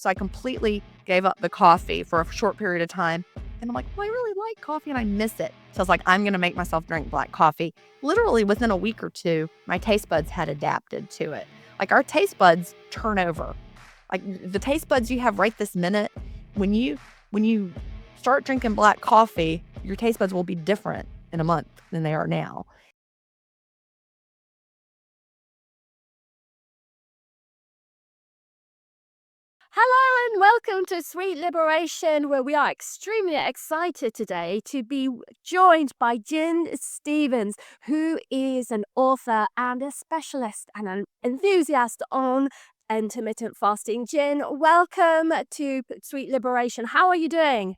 So I completely gave up the coffee for a short period of time. And I'm like, well, I really like coffee and I miss it. So I was like, I'm going to make myself drink black coffee. Literally within a week or two, my taste buds had adapted to it. Like our taste buds turn over. Like the taste buds you have right this minute, when you start drinking black coffee, your taste buds will be different in a month than they are now. Hello and welcome to Sweet Liberation, where we are extremely excited today to be joined by Gin Stevens, who is an author and a specialist and an enthusiast on intermittent fasting. Gin, welcome to Sweet Liberation. How are you doing?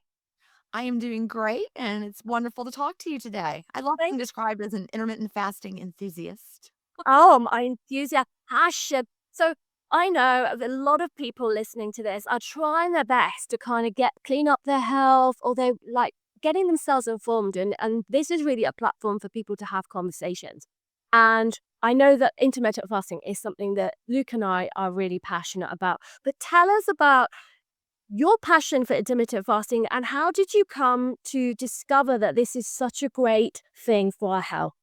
I am doing great, and it's wonderful to talk to you today. I love being described as an intermittent fasting enthusiast. Oh, my enthusiasm. Passion. So I know a lot of people listening to this are trying their best to kind of clean up their health, or they're like getting themselves informed, and this is really a platform for people to have conversations. And I know that intermittent fasting is something that Luke and I are really passionate about. But tell us about your passion for intermittent fasting and how did you come to discover that this is such a great thing for our health?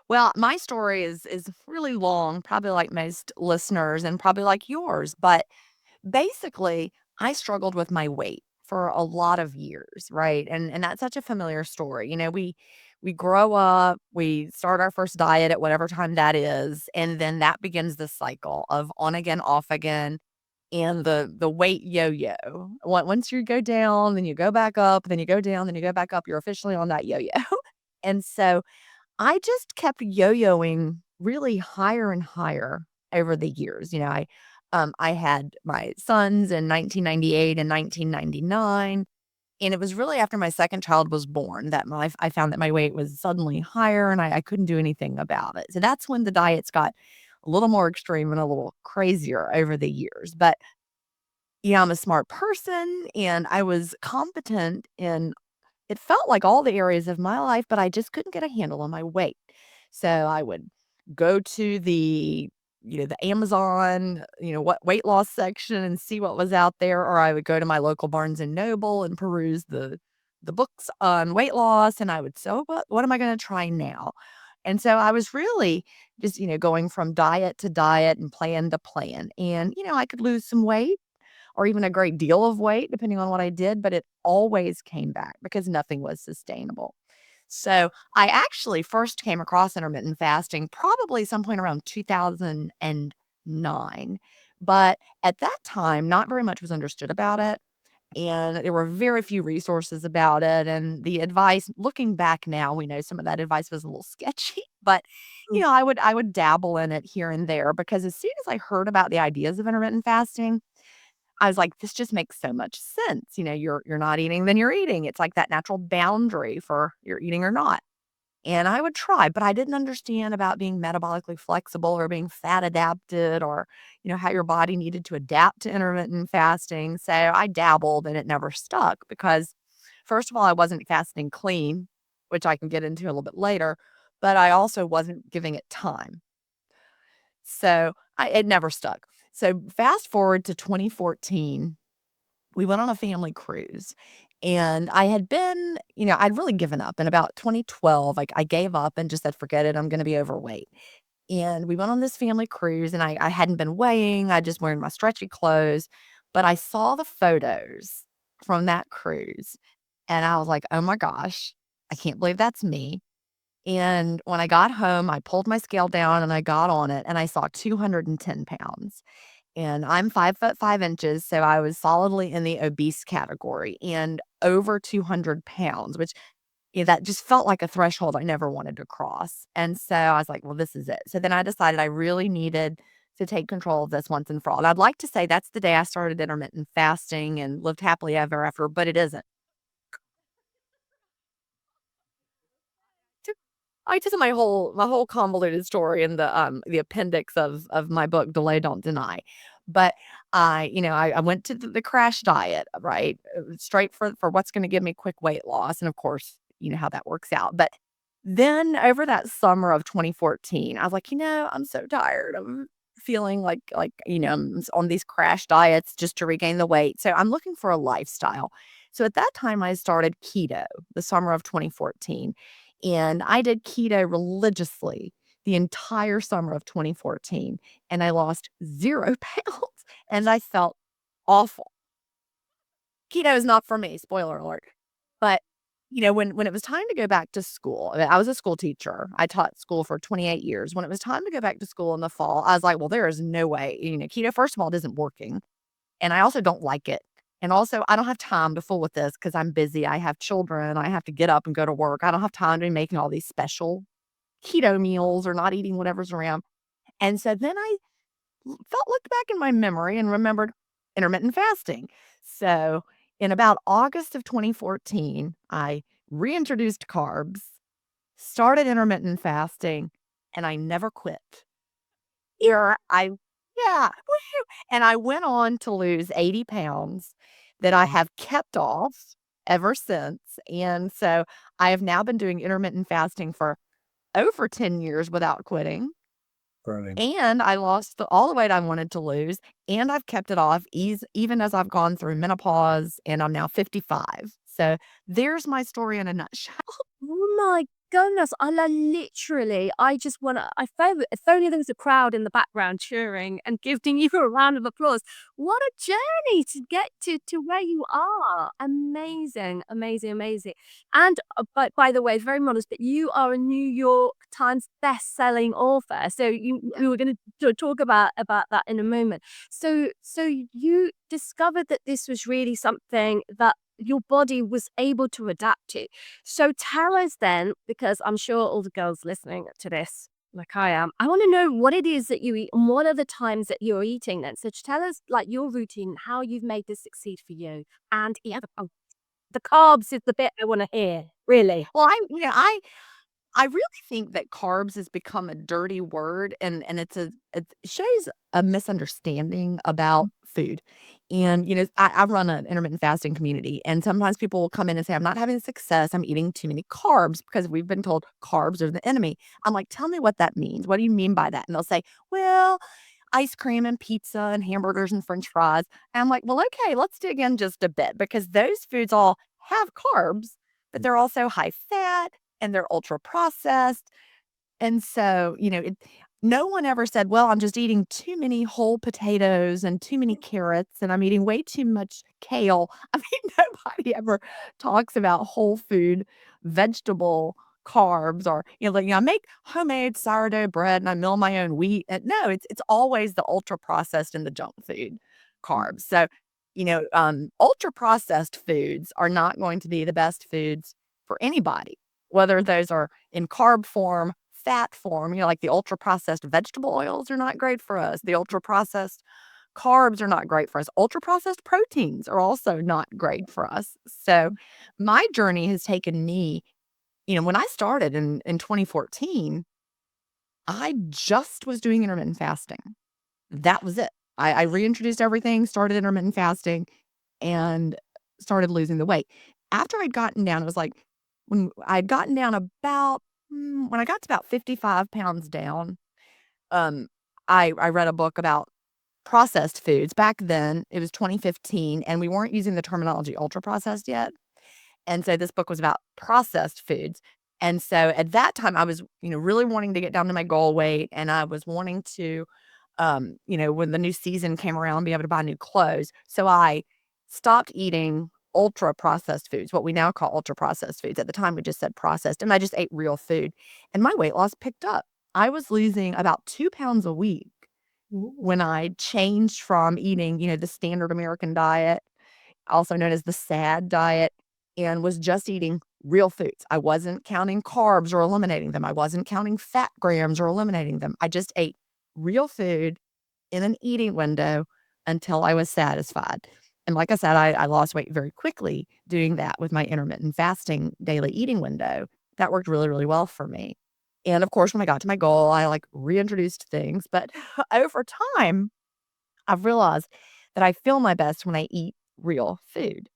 Well, my story is really long, probably like most listeners and probably like yours, but basically, I struggled with my weight for a lot of years, right? And that's such a familiar story. We grow up, we start our first diet at whatever time that is, and then that begins the cycle of on again, off again, and the weight yo-yo. Once you go down, then you go back up, then you go down, then you go back up, you're officially on that yo-yo. And so I just kept yo-yoing really higher and higher over the years. I had my sons in 1998 and 1999, and it was really after my second child was born that I found that my weight was suddenly higher and I couldn't do anything about it. So that's when the diets got a little more extreme and a little crazier over the years. But I'm a smart person and I was competent in it felt like all the areas of my life, but I just couldn't get a handle on my weight. So I would go to the Amazon, what weight loss section and see what was out there, or I would go to my local Barnes and Noble and peruse the books on weight loss, and I would say, "Oh, what am I going to try now?" And so I was really just going from diet to diet and plan to plan, and I could lose some weight or even a great deal of weight, depending on what I did, but it always came back because nothing was sustainable. So I actually first came across intermittent fasting probably some point around 2009. But at that time, not very much was understood about it. And there were very few resources about it. And the advice, looking back now, we know some of that advice was a little sketchy, but I would dabble in it here and there because as soon as I heard about the ideas of intermittent fasting, I was like, "This just makes so much sense." You're not eating, then you're eating. It's like that natural boundary for you're eating or not. And I would try, but I didn't understand about being metabolically flexible or being fat adapted or, how your body needed to adapt to intermittent fasting. So I dabbled and it never stuck because, first of all, I wasn't fasting clean, which I can get into a little bit later, but I also wasn't giving it time. So it never stuck. So fast forward to 2014, we went on a family cruise and I had been, I'd really given up in about 2012. Like I gave up and just said, forget it. I'm going to be overweight. And we went on this family cruise and I hadn't been weighing. I just wearing my stretchy clothes, but I saw the photos from that cruise and I was like, oh my gosh, I can't believe that's me. And when I got home, I pulled my scale down and I got on it and I saw 210 pounds. And I'm 5 foot 5 inches, so I was solidly in the obese category and over 200 pounds, which that just felt like a threshold I never wanted to cross. And so I was like, well, this is it. So then I decided I really needed to take control of this once and for all. And I'd like to say that's the day I started intermittent fasting and lived happily ever after, but it isn't. I took my whole convoluted story in the appendix of my book, Delay Don't Deny. But I went to the crash diet, right? Straight for what's gonna give me quick weight loss, and of course, you know how that works out. But then over that summer of 2014, I was like, I'm so tired of feeling like, I'm on these crash diets just to regain the weight. So I'm looking for a lifestyle. So at that time, I started keto the summer of 2014. And I did keto religiously the entire summer of 2014. And I lost 0 pounds and I felt awful. Keto is not for me, spoiler alert. But, when it was time to go back to school, I was a school teacher. I taught school for 28 years. When it was time to go back to school in the fall, I was like, well, there is no way. Keto, first of all, it isn't working. And I also don't like it. And also, I don't have time to fool with this because I'm busy. I have children. I have to get up and go to work. I don't have time to be making all these special keto meals or not eating whatever's around. And so then I looked back in my memory and remembered intermittent fasting. So, in about August of 2014, I reintroduced carbs, started intermittent fasting, and I never quit. Here I Yeah, woohoo, and I went on to lose 80 pounds that I have kept off ever since, and so I have now been doing intermittent fasting for over 10 years without quitting. Brilliant. And I lost all the weight I wanted to lose, and I've kept it off even as I've gone through menopause, and I'm now 55. So there's my story in a nutshell. Oh my goodness. Literally, I just want to, I felt, if only there was a crowd in the background cheering and giving you a round of applause. What a journey to get to where you are. Amazing, amazing, amazing. And, but by the way, very modest, but you are a New York Times best-selling author. So you were going to talk about that in a moment. So you discovered that this was really something that your body was able to adapt to. So tell us then, because I'm sure all the girls listening to this, like I am, I want to know what it is that you eat and what are the times that you're eating then. So tell us like your routine, how you've made this succeed for you. And yeah, the carbs is the bit I want to hear, really. Well, I really think that carbs has become a dirty word, and it shows a misunderstanding about food. And, I run an intermittent fasting community, and sometimes people will come in and say, I'm not having success. I'm eating too many carbs because we've been told carbs are the enemy. I'm like, tell me what that means. What do you mean by that? And they'll say, well, ice cream and pizza and hamburgers and french fries. And I'm like, well, okay, let's dig in just a bit because those foods all have carbs, but they're also high fat and they're ultra processed. And so, no one ever said, well, I'm just eating too many whole potatoes and too many carrots and I'm eating way too much kale. I mean, nobody ever talks about whole food, vegetable carbs or, I make homemade sourdough bread and I mill my own wheat. And no, it's always the ultra processed and the junk food carbs. So, ultra processed foods are not going to be the best foods for anybody, whether those are in carb form, fat form, like the ultra processed vegetable oils are not great for us. The ultra processed carbs are not great for us. Ultra processed proteins are also not great for us. So my journey has taken me, when I started in 2014, I just was doing intermittent fasting. That was it. I reintroduced everything, started intermittent fasting, and started losing the weight. After I'd gotten down, it was like when I'd gotten down about when I got to about 55 pounds down, um, I read a book about processed foods. Back then, it was 2015, and we weren't using the terminology ultra processed yet. And so this book was about processed foods. And so at that time, I was, really wanting to get down to my goal weight, and I was wanting to when the new season came around, be able to buy new clothes. So I stopped eating ultra processed foods, what we now call ultra processed foods. At the time, we just said processed, and I just ate real food. And my weight loss picked up. I was losing about 2 pounds a week when I changed from eating, the standard American diet, also known as the SAD diet, and was just eating real foods. I wasn't counting carbs or eliminating them. I wasn't counting fat grams or eliminating them. I just ate real food in an eating window until I was satisfied. And like I said, I lost weight very quickly doing that with my intermittent fasting daily eating window. That worked really, really well for me. And of course, when I got to my goal, I reintroduced things. But over time, I've realized that I feel my best when I eat real food.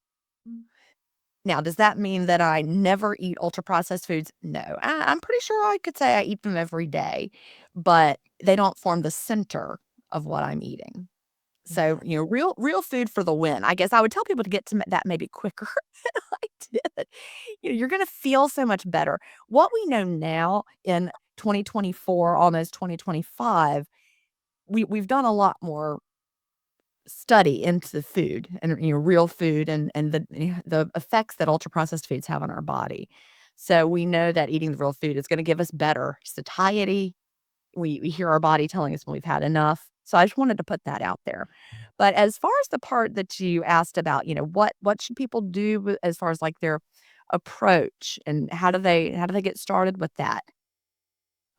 Now, does that mean that I never eat ultra processed foods? No. I'm pretty sure I could say I eat them every day, but they don't form the center of what I'm eating. So, Yeah. real food for the win. I guess I would tell people to get to that maybe quicker than I did. You're gonna feel so much better. What we know now in 2024, almost 2025, we've done a lot more study into food and, real food and the effects that ultra-processed foods have on our body. So, we know that eating the real food is gonna give us better satiety. We hear our body telling us when we've had enough. So I just wanted to put that out there. But as far as the part that you asked about, what should people do as far as like their approach and how do they get started with that?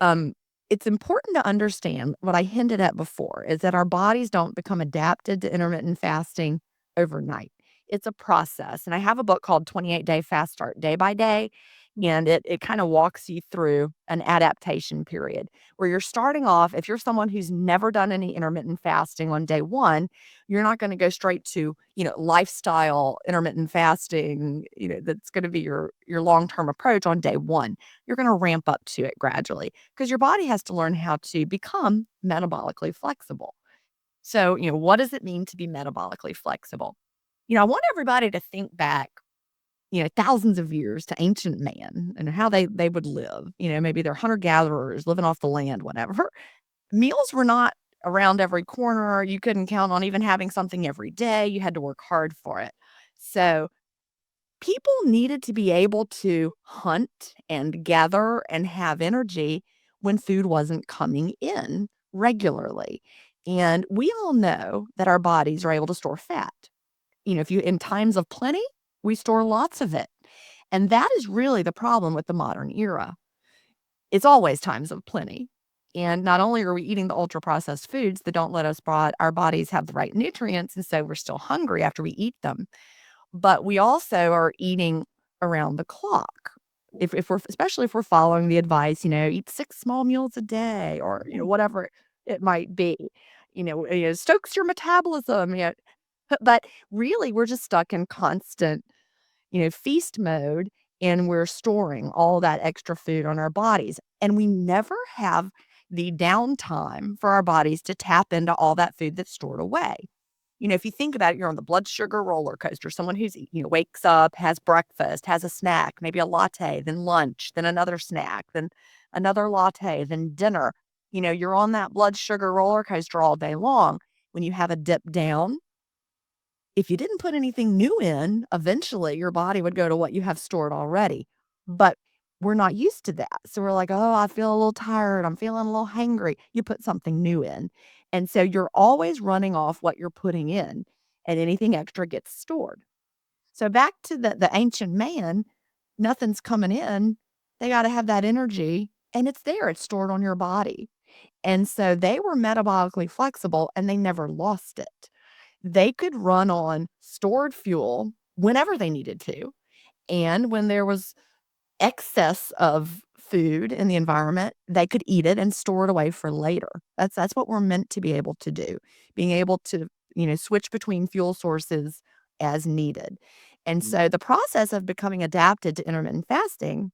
Um, it's important to understand what I hinted at before is that our bodies don't become adapted to intermittent fasting overnight. It's a process. And I have a book called 28-Day Fast Start Day by Day. And it kind of walks you through an adaptation period where you're starting off. If you're someone who's never done any intermittent fasting on day one, you're not going to go straight to, lifestyle intermittent fasting, that's going to be your long-term approach on day one. You're going to ramp up to it gradually because your body has to learn how to become metabolically flexible. So, what does it mean to be metabolically flexible? I want everybody to think back, thousands of years to ancient man and how they would live. Maybe they're hunter gatherers living off the land, whatever. Meals were not around every corner. You couldn't count on even having something every day. You had to work hard for it. So, people needed to be able to hunt and gather and have energy when food wasn't coming in regularly. And we all know that our bodies are able to store fat. If you in times of plenty, we store lots of it. And that is really the problem with the modern era. It's always times of plenty. And not only are we eating the ultra processed foods that don't let our bodies have the right nutrients, and so we're still hungry after we eat them, but we also are eating around the clock. If we're especially if we're following the advice, eat 6 small meals a day or, whatever it might be. Stokes your metabolism, but really we're just stuck in constant, feast mode, and we're storing all that extra food on our bodies, and we never have the downtime for our bodies to tap into all that food that's stored away. If you think about it, you're on the blood sugar roller coaster. Someone who's, wakes up, has breakfast, has a snack, maybe a latte, then lunch, then another snack, then another latte, then dinner. You're on that blood sugar roller coaster all day long. When you have a dip down, if you didn't put anything new in, eventually your body would go to what you have stored already. But we're not used to that. So we're like, oh, I feel a little tired. I'm feeling a little hangry. You put something new in. And so you're always running off what you're putting in, and anything extra gets stored. So back to the ancient man, nothing's coming in. They got to have that energy, and it's there. It's stored on your body. And so they were metabolically flexible and they never lost it. They could run on stored fuel whenever they needed to. And when there was excess of food in the environment, they could eat it and store it away for later. That's what we're meant to be able to do. Being able to, switch between fuel sources as needed. And so the process of becoming adapted to intermittent fasting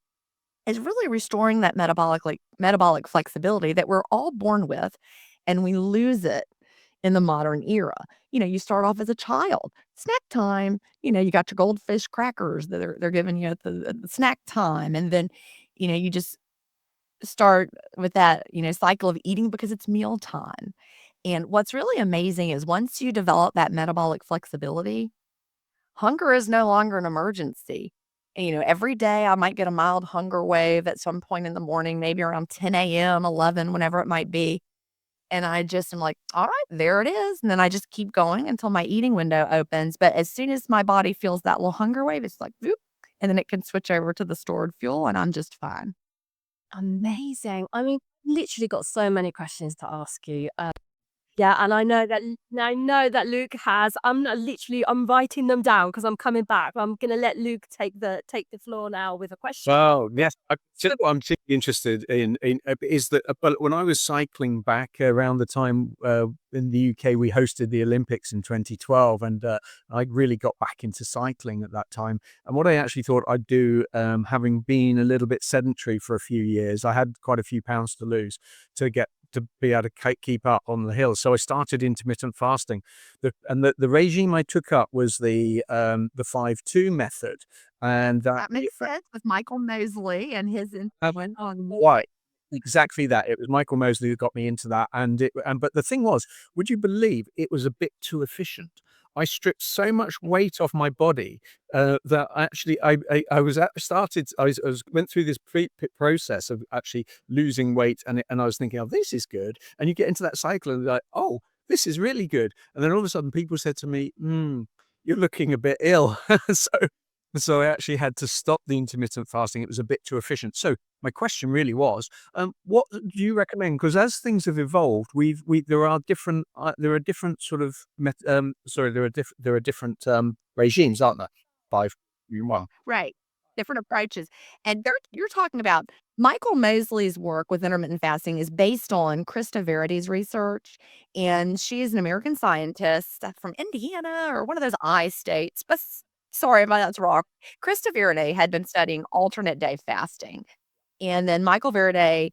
is really restoring that metabolic flexibility that we're all born with, and we lose it in the modern era. You start off as a child, snack time, you got your goldfish crackers that they're giving you at the snack time, and then, you just start with that, cycle of eating because it's mealtime. And what's really amazing is once you develop that metabolic flexibility, hunger is no longer an emergency. And, every day I might get a mild hunger wave at some point in the morning, maybe around 10 a.m., 11, whenever it might be. And I just am like, all right, there it is. And then I just keep going until my eating window opens. But as soon as my body feels that little hunger wave, it's like, whoop, and then it can switch over to the stored fuel and I'm just fine. Amazing. I mean, literally got so many questions to ask you. Yeah, and I know that Luke has. I'm writing them down because I'm coming back. I'm gonna let Luke take the floor now with a question. Well, yes. What I'm particularly interested in is that but when I was cycling back around the time in the UK, we hosted the Olympics in 2012, and I really got back into cycling at that time. And what I actually thought I'd do, having been a little bit sedentary for a few years, I had quite a few pounds to lose to get to be able to keep up on the hill. So I started intermittent fasting. The regime I took up was the 5-2 method. And That makes sense with Michael Mosley and his influence on why? Exactly that. It was Michael Mosley who got me into that, but the thing was, would you believe it was a bit too efficient? I stripped so much weight off my body that actually I was at, started I was went through this process of actually losing weight, and I was thinking, oh, this is good, and you get into that cycle and like, oh, this is really good, and then all of a sudden people said to me, you're looking a bit ill, so so I actually had to stop the intermittent fasting. It was a bit too efficient. So my question really was, what do you recommend? Because as things have evolved, there are different sort of there are different regimes, aren't there? 5-1. right, different approaches. And you're talking about Michael Mosley's work with intermittent fasting is based on Krista Verity's research, and she is an American scientist from Indiana or one of those I states. But sorry if that's wrong. Krista Verity had been studying alternate day fasting, and then Michael Verity,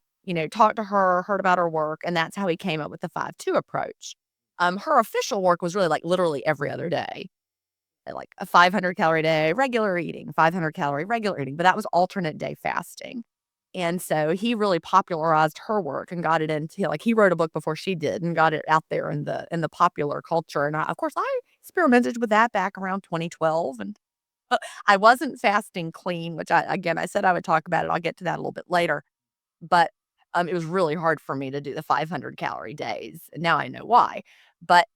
talked to her, heard about her work, and that's how he came up with the 5-2 approach. Her official work was really like literally every other day, like a 500-calorie day, regular eating, 500-calorie regular eating, but that was alternate day fasting. And so he really popularized her work and got it into, like, he wrote a book before she did and got it out there in the popular culture. And of course, I experimented with that back around 2012, and I wasn't fasting clean, which I said I would talk about it. I'll get to that a little bit later. But it was really hard for me to do the 500-calorie days. And now I know why. But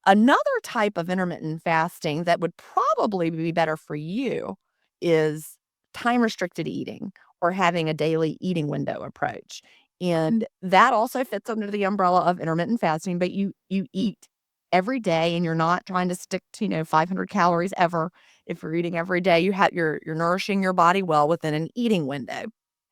another type of intermittent fasting that would probably be better for you is time restricted eating or having a daily eating window approach. And that also fits under the umbrella of intermittent fasting, but you eat every day and you're not trying to stick to, 500 calories ever. If you're eating every day, you're nourishing your body well within an eating window.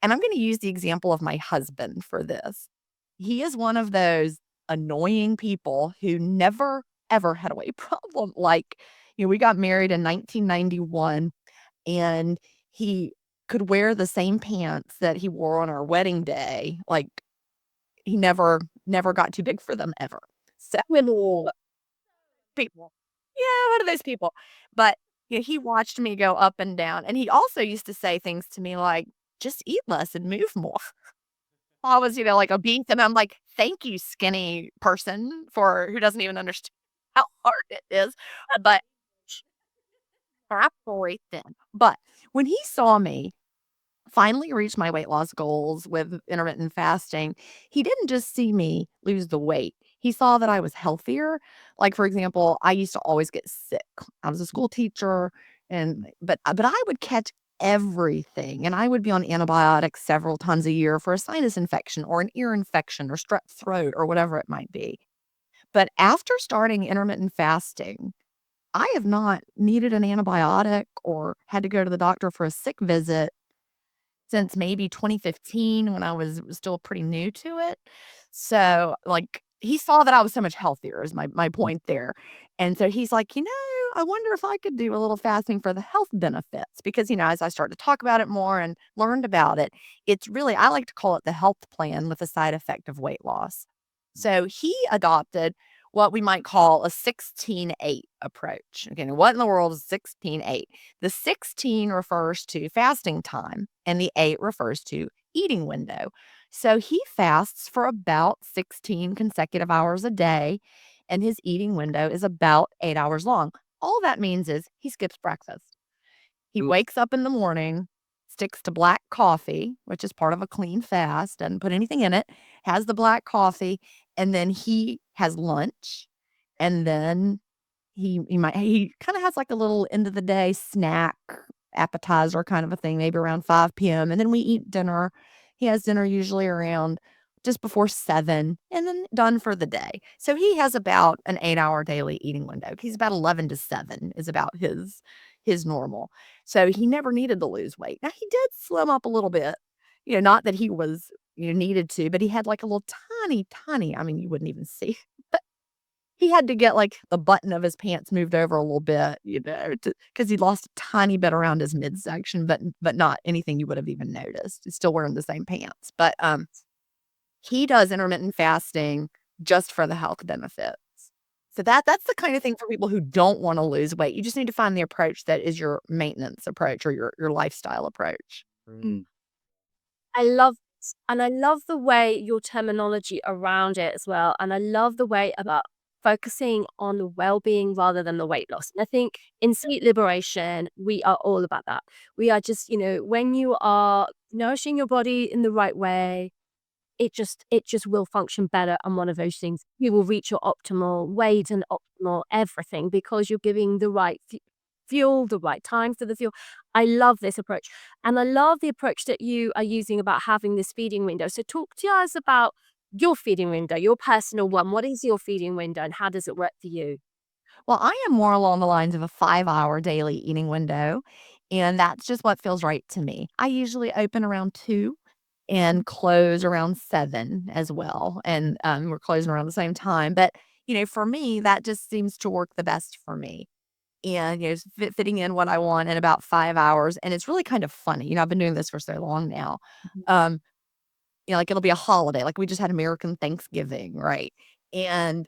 And I'm going to use the example of my husband for this. He is one of those annoying people who never ever had a weight problem. Like, we got married in 1991, and he could wear the same pants that he wore on our wedding day. Like, he never got too big for them ever. So people. Yeah, one of those people. But, he watched me go up and down, and he also used to say things to me like, "Just eat less and move more." I was, like, obese, and I'm like, "Thank you, skinny person, for who doesn't even understand how hard it is." But very thin. But when he saw me finally reach my weight loss goals with intermittent fasting, he didn't just see me lose the weight. He saw that I was healthier. Like, for example, I used to always get sick. I was a school teacher, but I would catch everything, and I would be on antibiotics several times a year for a sinus infection or an ear infection or strep throat or whatever it might be. But after starting intermittent fasting, I have not needed an antibiotic or had to go to the doctor for a sick visit since maybe 2015 when I was still pretty new to it. So, like, he saw that I was so much healthier is my point there. And so he's like, I wonder if I could do a little fasting for the health benefits because, as I started to talk about it more and learned about it, it's really, I like to call it the health plan with the side effect of weight loss. So he adopted what we might call a 16-8 approach. Okay, what in the world is 16-8? The 16 refers to fasting time and the 8 refers to eating window. So he fasts for about 16 consecutive hours a day, and his eating window is about 8 hours long. All that means is he skips breakfast. He wakes up in the morning, sticks to black coffee, which is part of a clean fast, doesn't put anything in it, has the black coffee, and then he has lunch, and then he kinda has, like, a little end of the day snack, appetizer kind of a thing, maybe around 5 p.m., and then we eat dinner. He has dinner usually around just before 7, and then done for the day. So he has about an 8-hour daily eating window. He's about 11 to 7 is about his normal. So he never needed to lose weight. Now he did slim up a little bit, not that he was, needed to, but he had, like, a little tiny, I mean, you wouldn't even see, but he had to get, like, the button of his pants moved over a little bit, because he lost a tiny bit around his midsection, but not anything you would have even noticed. He's still wearing the same pants. But, He does intermittent fasting just for the health benefits. So that's the kind of thing for people who don't wanna lose weight. You just need to find the approach that is your maintenance approach or your lifestyle approach. Mm. I love this, and I love the way your terminology around it as well, and I love the way about focusing on the well-being rather than the weight loss. And I think in Sweet Liberation, we are all about that. We are just, when you are nourishing your body in the right way, it just will function better. And one of those things, you will reach your optimal weight and optimal everything because you're giving the right fuel, the right time for the fuel. I love this approach. And I love the approach that you are using about having this feeding window. So talk to us about your feeding window, your personal one. What is your feeding window and how does it work for you? Well, I am more along the lines of a 5-hour daily eating window, and that's just what feels right to me. I usually open around 2 and close around 7 as well, and, we're closing around the same time, but, for me, that just seems to work the best for me, and, just fitting in what I want in about 5 hours, and it's really kind of funny, I've been doing this for so long now, Mhm. um, like, it'll be a holiday, like, we just had American Thanksgiving, right? And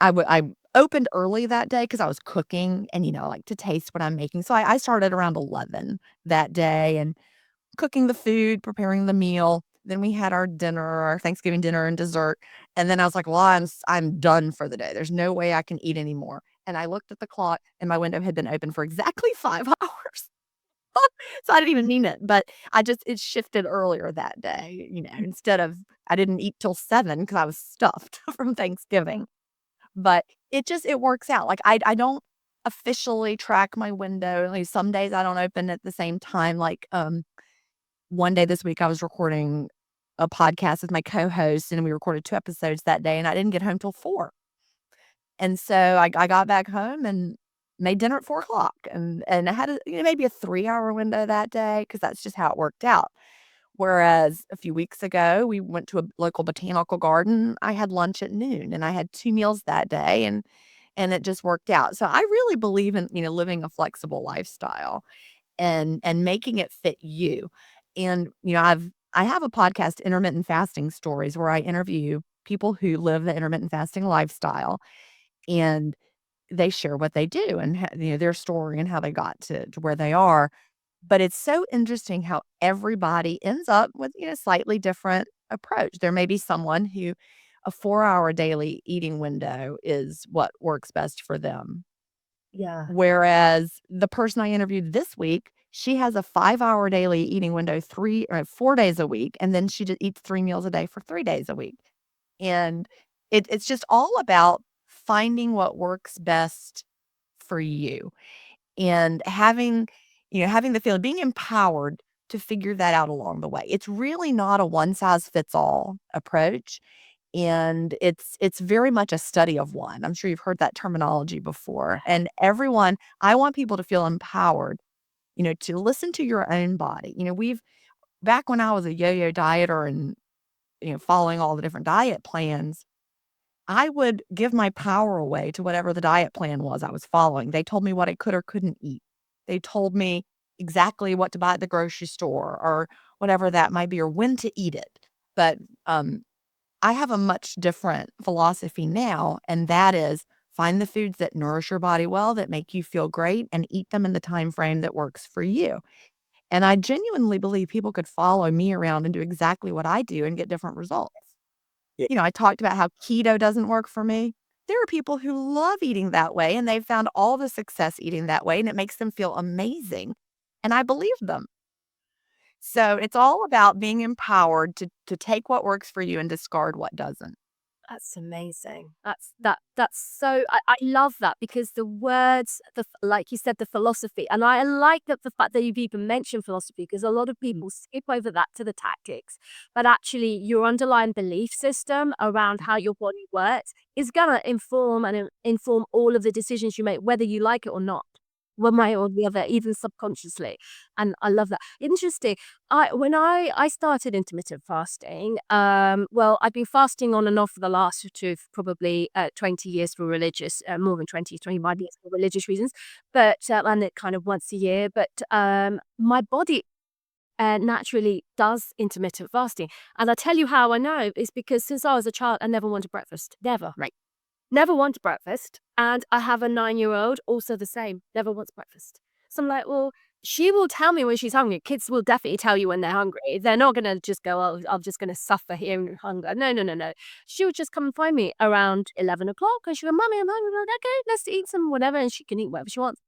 I opened early that day because I was cooking and, like, to taste what I'm making, so I started around 11 that day and cooking the food, preparing the meal. Then we had our dinner, our Thanksgiving dinner and dessert, and then I was like, "Well, I'm done for the day. There's no way I can eat anymore." And I looked at the clock, and my window had been open for exactly 5 hours. So I didn't even mean it, but it shifted earlier that day, instead of I didn't eat till 7 because I was stuffed from Thanksgiving. But it works out. Like, I don't officially track my window. Like, some days I don't open at the same time. Like, one day this week, I was recording a podcast with my co-host, and we recorded 2 episodes that day, and I didn't get home till 4. And so I got back home and made dinner at 4 o'clock, and I had maybe a 3-hour window that day because that's just how it worked out. Whereas a few weeks ago, we went to a local botanical garden. I had lunch at noon, and I had 2 meals that day, and it just worked out. So I really believe in, living a flexible lifestyle and making it fit you. And, I have a podcast, Intermittent Fasting Stories, where I interview people who live the intermittent fasting lifestyle, and they share what they do and their story and how they got to where they are. But it's so interesting how everybody ends up with, slightly different approach. There may be someone who a 4-hour daily eating window is what works best for them. Yeah. Whereas the person I interviewed this week, she has a 5-hour daily eating window 3 or 4 days a week, and then she just eats 3 meals a day for 3 days a week. And it's just all about finding what works best for you and having the feeling being empowered to figure that out along the way. It's really not a one size fits all approach, and it's very much a study of one. I'm sure you've heard that terminology before. And I want people to feel empowered, to listen to your own body. We've back when I was a yo-yo dieter and, following all the different diet plans, I would give my power away to whatever the diet plan was I was following. They told me what I could or couldn't eat. They told me exactly what to buy at the grocery store or whatever that might be or when to eat it. But, I have a much different philosophy now, and that is find the foods that nourish your body well, that make you feel great, and eat them in the time frame that works for you. And I genuinely believe people could follow me around and do exactly what I do and get different results. Yeah. I talked about how keto doesn't work for me. There are people who love eating that way, and they've found all the success eating that way, and it makes them feel amazing. And I believe them. So it's all about being empowered to take what works for you and discard what doesn't. That's amazing. That's so I love that because the words, like you said, the philosophy, and I like that the fact that you've even mentioned philosophy because a lot of people skip over that to the tactics, but actually your underlying belief system around how your body works is gonna inform and inform all of the decisions you make, whether you like it or not, one way or the other, even subconsciously. And I love that. Interesting. When I started intermittent fasting, well, I've been fasting on and off for the last probably 20 years for religious, more than 25 years for religious reasons, but and it kind of once a year. But my body naturally does intermittent fasting. And I'll tell you how I know is because since I was a child, I never wanted breakfast. Never. Right. Never wanted breakfast. And I have a 9-year-old, also the same, never wants breakfast. So I'm like, well, she will tell me when she's hungry. Kids will definitely tell you when they're hungry. They're not going to just go, oh, I'm just going to suffer here in hunger. No, no, no, no. She would just come and find me around 11 o'clock and she would, Mummy, I'm hungry. I'm like, okay, let's eat some whatever. And she can eat whatever she wants.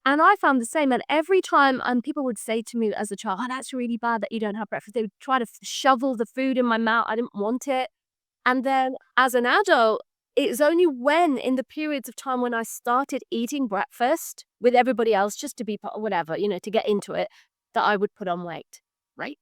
And I found the same. And every time people would say to me as a child, oh, that's really bad that you don't have breakfast. They would try to shovel the food in my mouth. I didn't want it. And then as an adult, it's only when in the periods of time when I started eating breakfast with everybody else just to be whatever, to get into it, that I would put on weight. Right.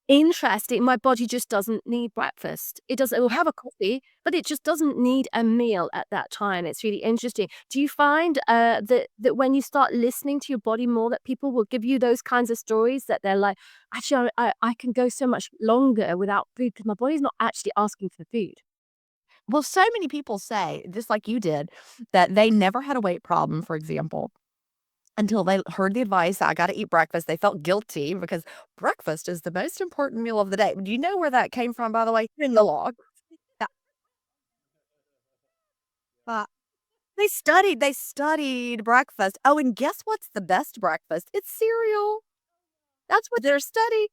Interesting. My body just doesn't need breakfast. It will have a coffee, but it just doesn't need a meal at that time. It's really interesting. Do you find that when you start listening to your body more, that people will give you those kinds of stories that they're like, actually, I can go so much longer without food because my body's not actually asking for food. Well, so many people say, just like you did, that they never had a weight problem, for example, until they heard the advice, I gotta eat breakfast. They felt guilty because breakfast is the most important meal of the day. Do you know where that came from, by the way? In the log. Yeah. Uh, they studied breakfast. Oh, and guess what's the best breakfast? It's cereal. That's what their study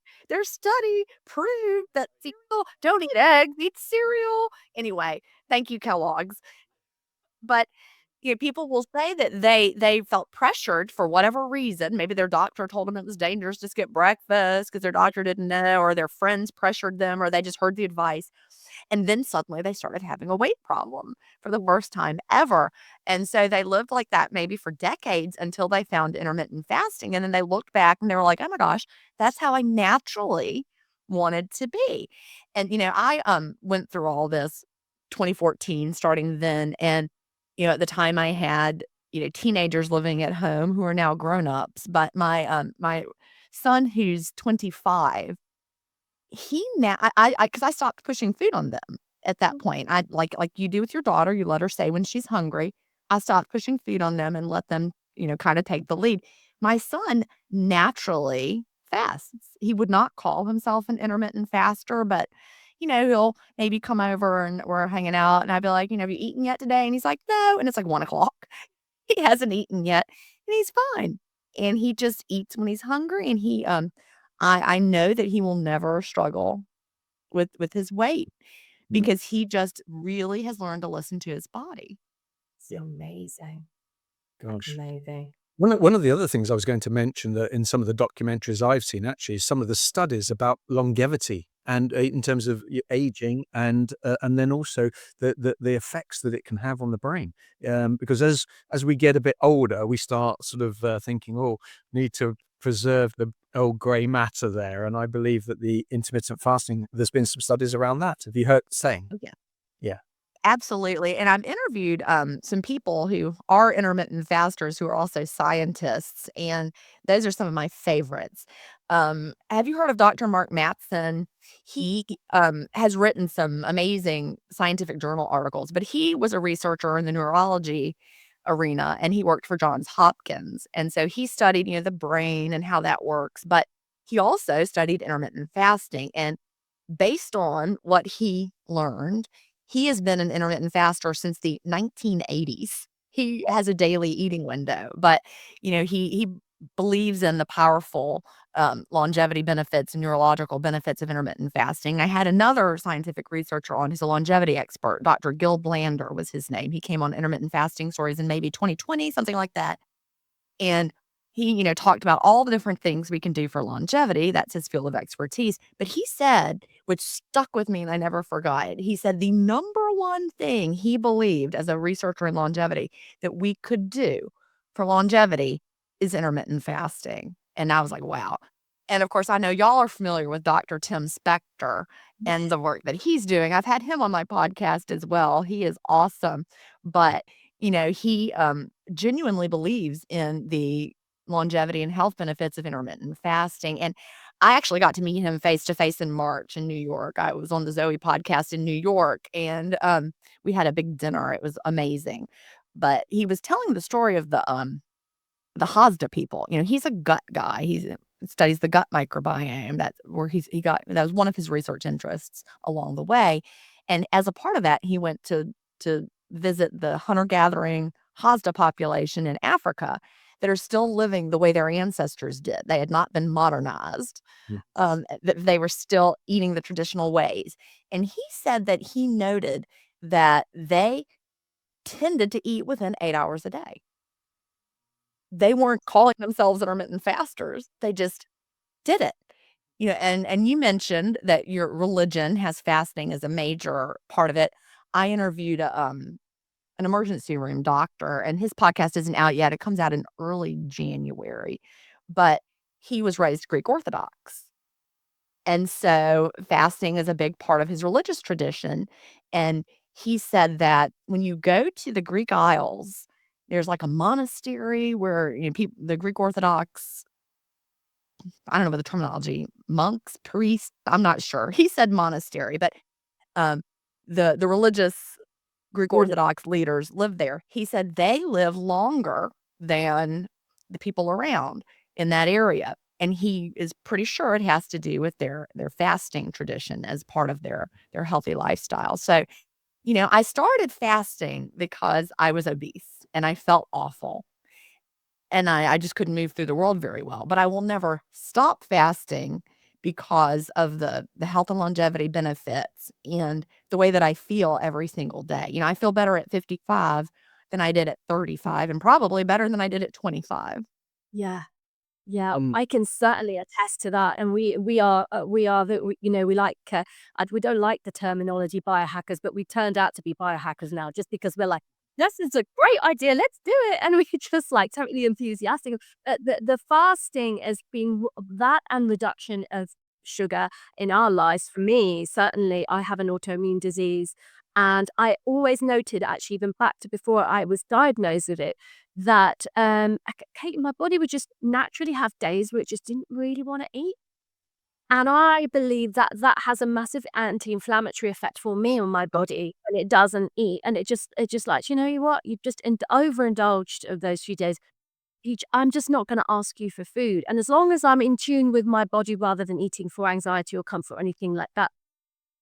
proved, that cereal, don't eat eggs, eat cereal. Anyway, thank you, Kellogg's. But people will say that they felt pressured for whatever reason. Maybe their doctor told them it was dangerous to skip breakfast because their doctor didn't know, or their friends pressured them, or they just heard the advice. And then suddenly they started having a weight problem for the first time ever. And so they lived like that maybe for decades until they found intermittent fasting. And then they looked back and they were like, oh my gosh, that's how I naturally wanted to be. And, I went through all this 2014 starting then. And, at the time I had, teenagers living at home who are now grown-ups. But my son who's 25, he now because I stopped pushing food on them at that point. I like you do with your daughter, you let her say when she's hungry. I stopped pushing food on them and let them, kinda take the lead. My son naturally fasts. He would not call himself an intermittent faster, but, he'll maybe come over and we're hanging out and I'd be like, "Have you eaten yet today?" And he's like, "No." And it's like 1 o'clock. He hasn't eaten yet, and he's fine. And he just eats when he's hungry, and I know that he will never struggle with his weight because he just really has learned to listen to his body. It's amazing. Gosh. Amazing. One of the other things I was going to mention that in some of the documentaries I've seen actually is some of the studies about longevity and in terms of aging and then also the effects that it can have on the brain. Because as we get a bit older, we start sort of thinking, oh, need to preserve the old grey matter there. And I believe that the intermittent fasting, there's been some studies around that. Have you heard saying? Oh, yeah. Yeah. Absolutely, and I've interviewed, some people who are intermittent fasters who are also scientists, and those are some of my favorites. Have you heard of Dr. Mark Mattson? He, has written some amazing scientific journal articles, but he was a researcher in the neurology arena, and he worked for Johns Hopkins, and so he studied, the brain and how that works, but he also studied intermittent fasting, and based on what he learned, he has been an intermittent faster since the 1980s. He has a daily eating window, but, he believes in the powerful, longevity benefits and neurological benefits of intermittent fasting. I had another scientific researcher on who's a longevity expert. Dr. Gil Blander was his name. He came on intermittent fasting stories in maybe 2020, something like that. And he, talked about all the different things we can do for longevity. That's his field of expertise. But he said, which stuck with me and I never forgot it, he said the number one thing he believed as a researcher in longevity that we could do for longevity is intermittent fasting. And I was like, wow. And of course, I know y'all are familiar with Dr. Tim Spector and the work that he's doing. I've had him on my podcast as well. He is awesome. But, he genuinely believes in the longevity and health benefits of intermittent fasting. And I actually got to meet him face to face in March in New York. I was on the Zoe podcast in New York and we had a big dinner. It was amazing. But he was telling the story of the Hazda people. He's a gut guy. He's studies the gut microbiome. That's where that was one of his research interests along the way. And as a part of that, he went to visit the hunter-gathering Hadza population in Africa that are still living the way their ancestors did. They had not been modernized. Mm. That they were still eating the traditional ways. And he said that he noted that they tended to eat within 8 hours a day. They weren't calling themselves intermittent fasters. They just did it. And you mentioned that your religion has fasting as a major part of it. I interviewed an emergency room doctor, and his podcast isn't out yet. It comes out in early January, but he was raised Greek Orthodox. And so fasting is a big part of his religious tradition. And he said that when you go to the Greek Isles, there's like a monastery where the Greek Orthodox, I don't know what the terminology, monks, priests, I'm not sure. He said monastery, but um, the religious Greek Orthodox leaders live there. He said they live longer than the people around in that area. And he is pretty sure it has to do with their fasting tradition as part of their healthy lifestyle. So, I started fasting because I was obese and I felt awful. And I just couldn't move through the world very well. But I will never stop fasting because of the health and longevity benefits and the way that I feel every single day. I feel better at 55 than I did at 35 and probably better than I did at 25. Yeah. Yeah, Um, I can certainly attest to that, and we like we don't like the terminology biohackers, but we turned out to be biohackers now just because we're like, this is a great idea, let's do it, and we just like totally enthusiastic. The fasting has been that and reduction of sugar in our lives. For me, certainly, I have an autoimmune disease, and I always noted actually even back to before I was diagnosed with it that my body would just naturally have days where it just didn't really want to eat. And I believe that that has a massive anti-inflammatory effect for me on my body when it doesn't eat. And it just like, you know what? You've just overindulged of those few days. I'm just not going to ask you for food. And as long as I'm in tune with my body rather than eating for anxiety or comfort or anything like that,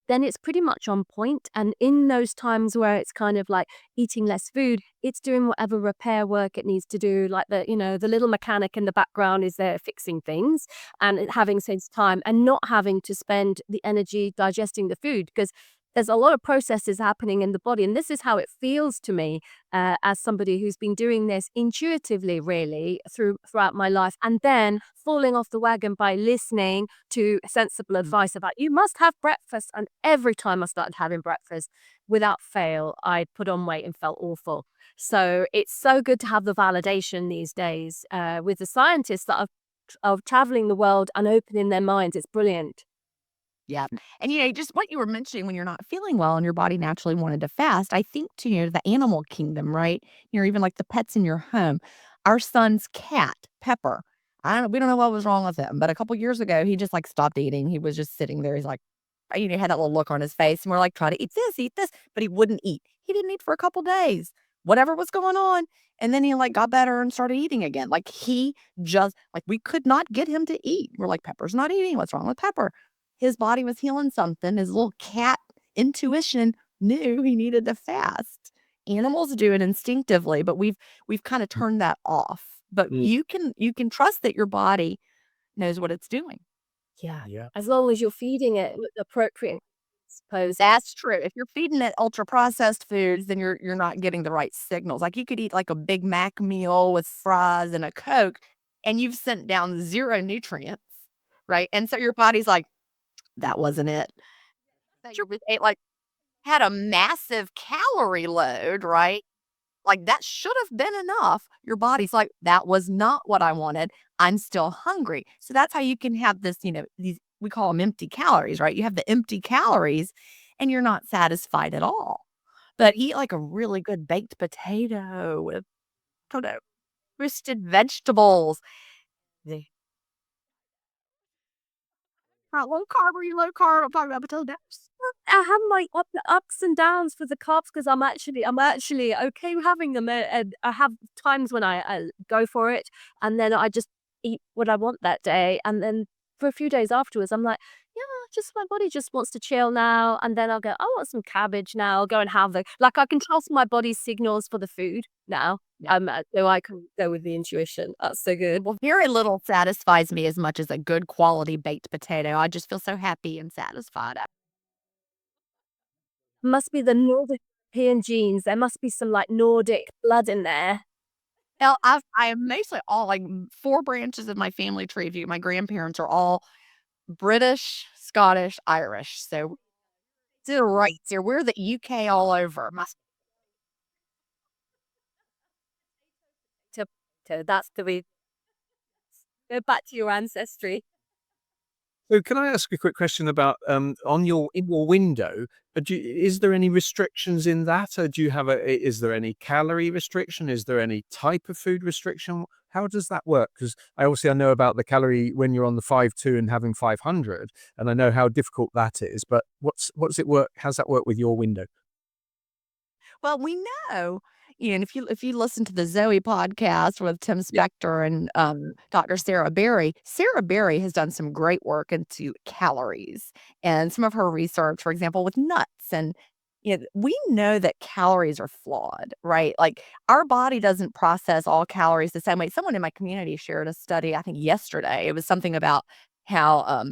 then it's pretty much on point. And in those times where it's kind of like eating less food, it's doing whatever repair work it needs to do. Like the little mechanic in the background is there fixing things and having sense time and not having to spend the energy digesting the food because there's a lot of processes happening in the body. And this is how it feels to me as somebody who's been doing this intuitively, really, throughout my life. And then falling off the wagon by listening to sensible advice about you must have breakfast. And every time I started having breakfast, without fail, I put on weight and felt awful. So it's so good to have the validation these days with the scientists that are traveling the world and opening their minds. It's brilliant. Yeah. And, just what you were mentioning when you're not feeling well and your body naturally wanted to fast, I think to, the animal kingdom, right? Even like the pets in your home. Our son's cat, Pepper, we don't know what was wrong with him, but a couple years ago, he just like stopped eating. He was just sitting there. He's like, he had that little look on his face. And we're like, try to eat this, but he wouldn't eat. He didn't eat for a couple days, whatever was going on. And then he like got better and started eating again. Like he just like, we could not get him to eat. We're like, Pepper's not eating. What's wrong with Pepper? His body was healing something. His little cat intuition knew he needed to fast. Animals do it instinctively, but we've kind of turned that off. But Mm. you can trust that your body knows what it's doing. Yeah. Yeah. As long as you're feeding it with appropriate, suppose. That's true. If you're feeding it ultra processed foods, then you're not getting the right signals. Like you could eat like a Big Mac meal with fries and a Coke, and you've sent down 0 nutrients, right? And so your body's like, that wasn't it. That you just ate like had a massive calorie load, right? Like that should have been enough. Your body's like, that was not what I wanted. I'm still hungry. So that's how you can have this, these, we call them empty calories, right? You have the empty calories and you're not satisfied at all. But eat like a really good baked potato with, I don't know, roasted vegetables. The not low carb, are you low carb? I'm talking about potatoes. I have my ups and downs for the carbs because I'm actually okay with having them. And I have times when I go for it, and then I just eat what I want that day. And then for a few days afterwards, I'm like, yeah, just my body just wants to chill now. And then I'll go, I want some cabbage now. I'll go and have I can trust my body's signals for the food now. Yeah. So I can go with the intuition. That's so good. Well, very little satisfies me as much as a good quality baked potato. I just feel so happy and satisfied. Must be the Northern European genes. There must be some like Nordic blood in there. Well, I am mostly all like 4 branches of my family tree. If you my grandparents are all British, Scottish, Irish. So to right there, we're the UK all over. So that's the way. Go back to your ancestry. So can I ask a quick question about on in your window? Is there any restrictions in that? Or do you have is there any calorie restriction? Is there any type of food restriction? How does that work? Because I know about the calorie when you're on the 5-2 and having 500, and I know how difficult that is. But what's it work? How's that work with your window? Well, we know, and if you listen to the Zoe podcast with Tim Yeah. Spector and, Dr. Sarah Berry has done some great work into calories and some of her research, for example, with nuts, and, we know that calories are flawed, right? Like, our body doesn't process all calories the same way. Someone in my community shared a study, I think yesterday. It was something about how,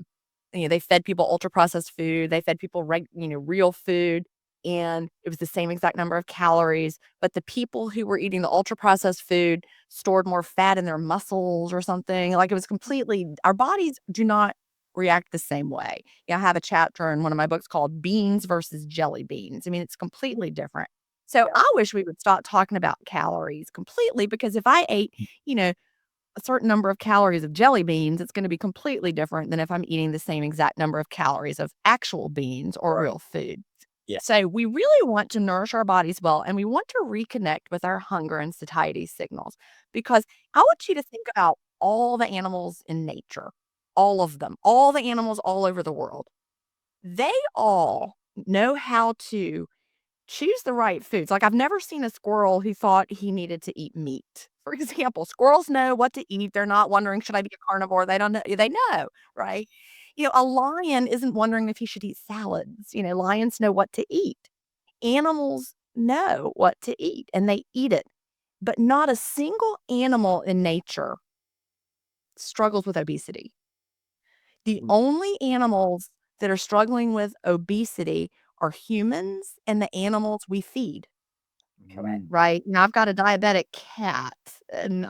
they fed people ultra processed food, they fed people real food, and it was the same exact number of calories, but the people who were eating the ultra processed food stored more fat in their muscles or something. Like, it was completely our bodies do not react the same way. I have a chapter in one of my books called Beans versus Jelly Beans. I mean, it's completely different. So I wish we would stop talking about calories completely, because if I ate, you know, a certain number of calories of jelly beans, it's going to be completely different than if I'm eating the same exact number of calories of actual beans or real food. Yeah. So we really want to nourish our bodies well, and we want to reconnect with our hunger and satiety signals, because I want you to think about all the animals in nature, all of them, all the animals all over the world. They all know how to choose the right foods. Like, I've never seen a squirrel who thought he needed to eat meat. For example, squirrels know what to eat. They're not wondering, should I be a carnivore? They don't know. They know, right? A lion isn't wondering if he should eat salads. Lions know what to eat. Animals know what to eat and they eat it. But not a single animal in nature struggles with obesity. The Mm. only animals that are struggling with obesity are humans and the animals we feed. Correct. Right? Now, I've got a diabetic cat, and,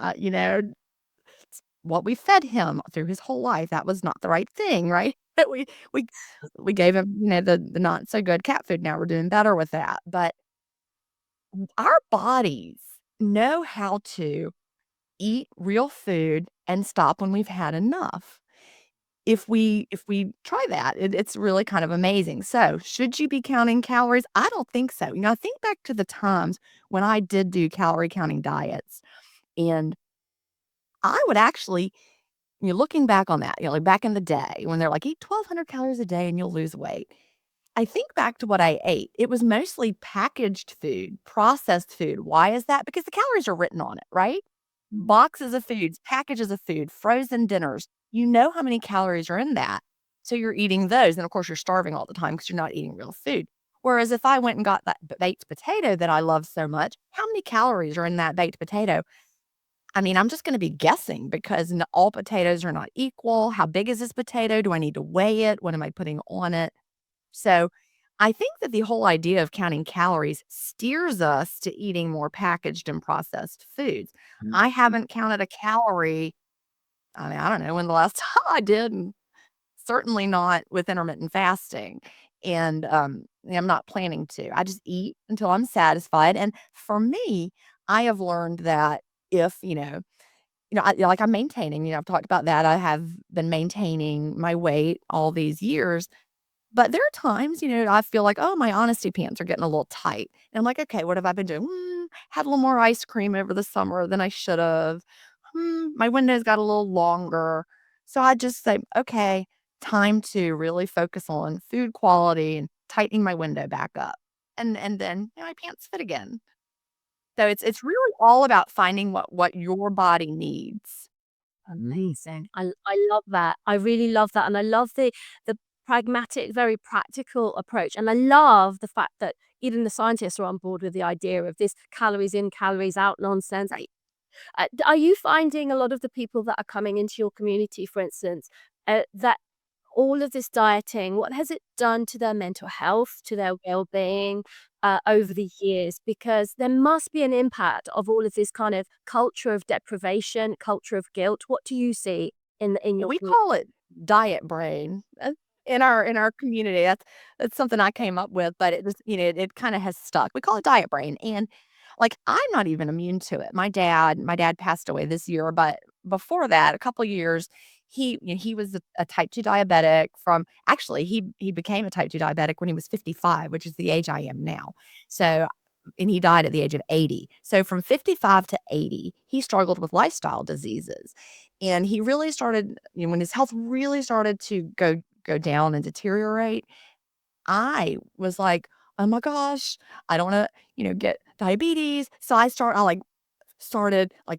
what we fed him through his whole life, that was not the right thing, right? But we gave him, the not so good cat food. Now we're doing better with that, but our bodies know how to eat real food and stop when we've had enough. If we try that, it's really kind of amazing. So, should you be counting calories? I don't think so. I think back to the times when I did do calorie counting diets, and I would actually, looking back on that, like back in the day when they're like, eat 1,200 calories a day and you'll lose weight. I think back to what I ate. It was mostly packaged food, processed food. Why is that? Because the calories are written on it, right? Boxes of foods, packages of food, frozen dinners. You know how many calories are in that. So you're eating those. And of course, you're starving all the time because you're not eating real food. Whereas if I went and got that baked potato that I love so much, how many calories are in that baked potato? I mean, I'm just going to be guessing, because all potatoes are not equal. How big is this potato? Do I need to weigh it? What am I putting on it? So I think that the whole idea of counting calories steers us to eating more packaged and processed foods. I haven't counted a calorie. I mean, I don't know when the last time I did, and certainly not with intermittent fasting. And I'm not planning to. I just eat until I'm satisfied. And for me, I have learned that if, like I'm maintaining, I've talked about that. I have been maintaining my weight all these years, but there are times, I feel like, "Oh, my honesty pants are getting a little tight." And I'm like, "Okay, what have I been doing? Had a little more ice cream over the summer than I should have. My windows got a little longer." So I just say, "Okay, time to really focus on food quality and tightening my window back up." And then, my pants fit again. So it's really all about finding what your body needs. Amazing. I love that. I really love that, and I love the pragmatic, very practical approach, and I love the fact that even the scientists are on board with the idea of this calories in, calories out nonsense. Are you finding a lot of the people that are coming into your community, for instance, that all of this dieting, what has it done to their mental health, to their well-being, over the years? Because there must be an impact of all of this kind of culture of deprivation, culture of guilt. What do you see in your We community? call it diet brain, in our community. That's something I came up with, but it just, it kinda has stuck. We call it diet brain, and, like, I'm not even immune to it. My dad passed away this year, but before that, a couple years, he was a type 2 diabetic from actually, he became a type 2 diabetic when he was 55, which is the age I am now. So and he died at the age of 80. So from 55 to 80, he struggled with lifestyle diseases. And he really started, when his health really started to go down and deteriorate, I was like, "Oh my gosh, I don't wanna, get diabetes." So I started like,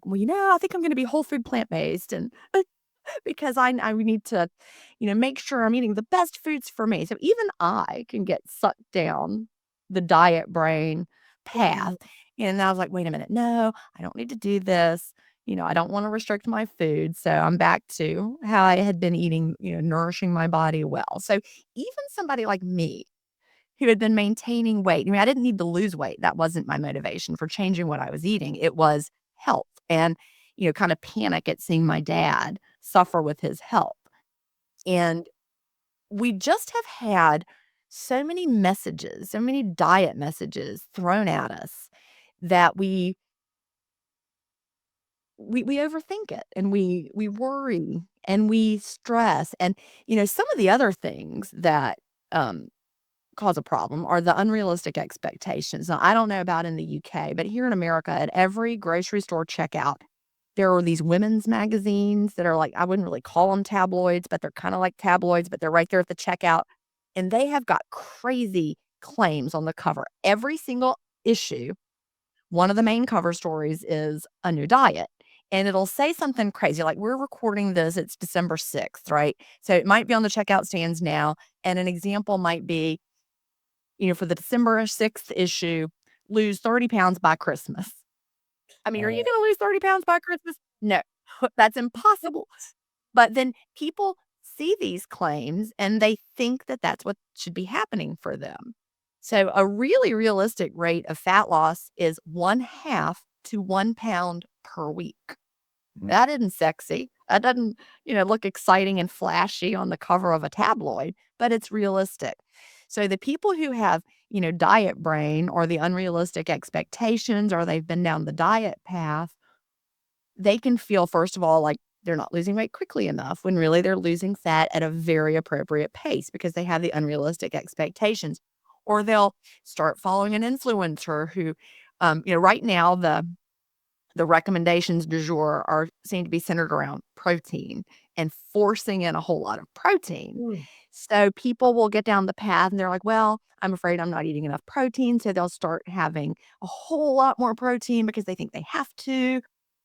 "Well, I think I'm gonna be whole food plant-based and because I need to, make sure I'm eating the best foods for me." So even I can get sucked down the diet brain path. And I was like, "Wait a minute. No, I don't need to do this. I don't want to restrict my food." So I'm back to how I had been eating, nourishing my body well. So even somebody like me who had been maintaining weight, I didn't need to lose weight. That wasn't my motivation for changing what I was eating. It was health and, kind of panic at seeing my dad suffer with his health. And we just have had so many messages, so many diet messages thrown at us that we overthink it and we worry and we stress. And, some of the other things that um cause a problem are the unrealistic expectations. Now, I don't know about in the UK, but here in America, at every grocery store checkout, there are these women's magazines that are like, I wouldn't really call them tabloids, but they're kind of like tabloids, but they're right there at the checkout. And they have got crazy claims on the cover. Every single issue, one of the main cover stories is a new diet. And it'll say something crazy like, we're recording this, it's December 6th, right? So it might be on the checkout stands now. And an example might be, for the December 6th issue, lose 30 pounds by Christmas. Are you gonna lose 30 pounds by Christmas? No, that's impossible. But then people see these claims and they think that that's what should be happening for them. So a really realistic rate of fat loss is 1/2 to 1 pound per week. That isn't sexy. That doesn't, look exciting and flashy on the cover of a tabloid, but it's realistic. So the people who have, diet brain or the unrealistic expectations or they've been down the diet path, they can feel, first of all, like they're not losing weight quickly enough when really they're losing fat at a very appropriate pace because they have the unrealistic expectations. Or they'll start following an influencer who, right now the recommendations du jour are seem to be centered around protein and forcing in a whole lot of protein. So people will get down the path and they're like, "Well, I'm afraid I'm not eating enough protein." So they'll start having a whole lot more protein because they think they have to,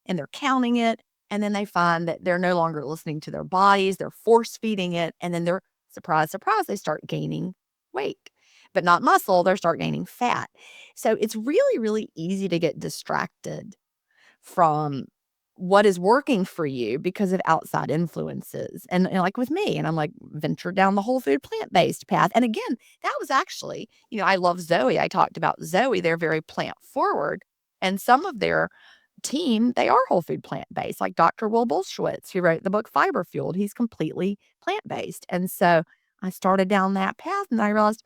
and they're counting it. And then they find that they're no longer listening to their bodies. They're force feeding it. And then they're surprise, surprise, they start gaining weight, but not muscle. They start gaining fat. So it's really, really easy to get distracted from what is working for you because of outside influences. And like with me, and I'm like, ventured down the whole food plant-based path. And again, that was actually, I love Zoe. I talked about Zoe. They're very plant forward. And some of their team, they are whole food plant-based, like Dr. Will Bulshwitz, who wrote the book Fiber Fueled. He's completely plant-based. And so I started down that path and I realized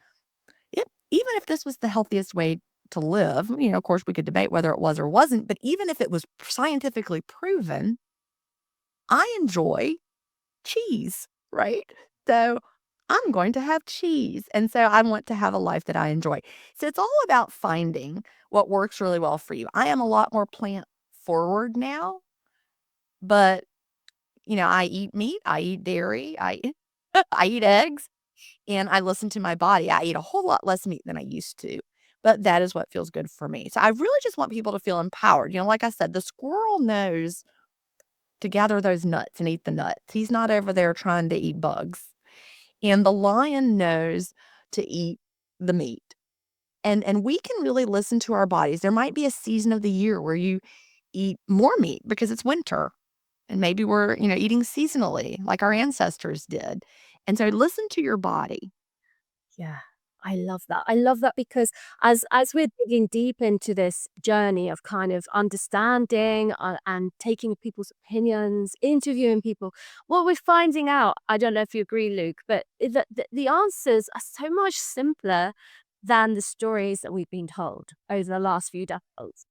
even if this was the healthiest way to live, of course, we could debate whether it was or wasn't, but even if it was scientifically proven, I enjoy cheese, right? So I'm going to have cheese. And so I want to have a life that I enjoy. So it's all about finding what works really well for you. I am a lot more plant forward now, but I eat meat, I eat dairy, I eat eggs. And I listen to my body. I eat a whole lot less meat than I used to, but that is what feels good for me. So I really just want people to feel empowered. Like I said, the squirrel knows to gather those nuts and eat the nuts. He's not over there trying to eat bugs. And the lion knows to eat the meat. And we can really listen to our bodies. There might be a season of the year where you eat more meat because it's winter. And maybe we're, eating seasonally like our ancestors did. And so listen to your body. Yeah, I love that. I love that because as we're digging deep into this journey of kind of understanding and taking people's opinions, interviewing people, what we're finding out, I don't know if you agree, Luke, but the answers are so much simpler than the stories that we've been told over the last few decades.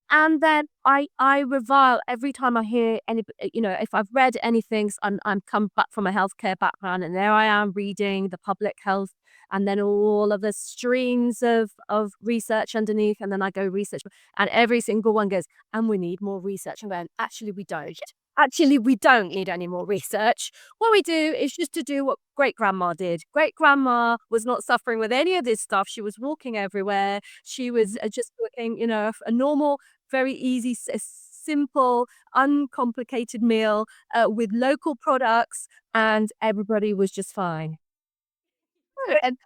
And then I revile every time I hear any, if I've read anything, I'm come back from a healthcare background, and there I am reading the public health, and then all of the streams of research underneath, and then I go research, and every single one goes, and we need more research. I'm going, actually, we don't. Actually, we don't need any more research. What we do is just to do what great grandma did. Great grandma was not suffering with any of this stuff. She was walking everywhere. She was just cooking, a normal, very easy, simple, uncomplicated meal with local products, and everybody was just fine. And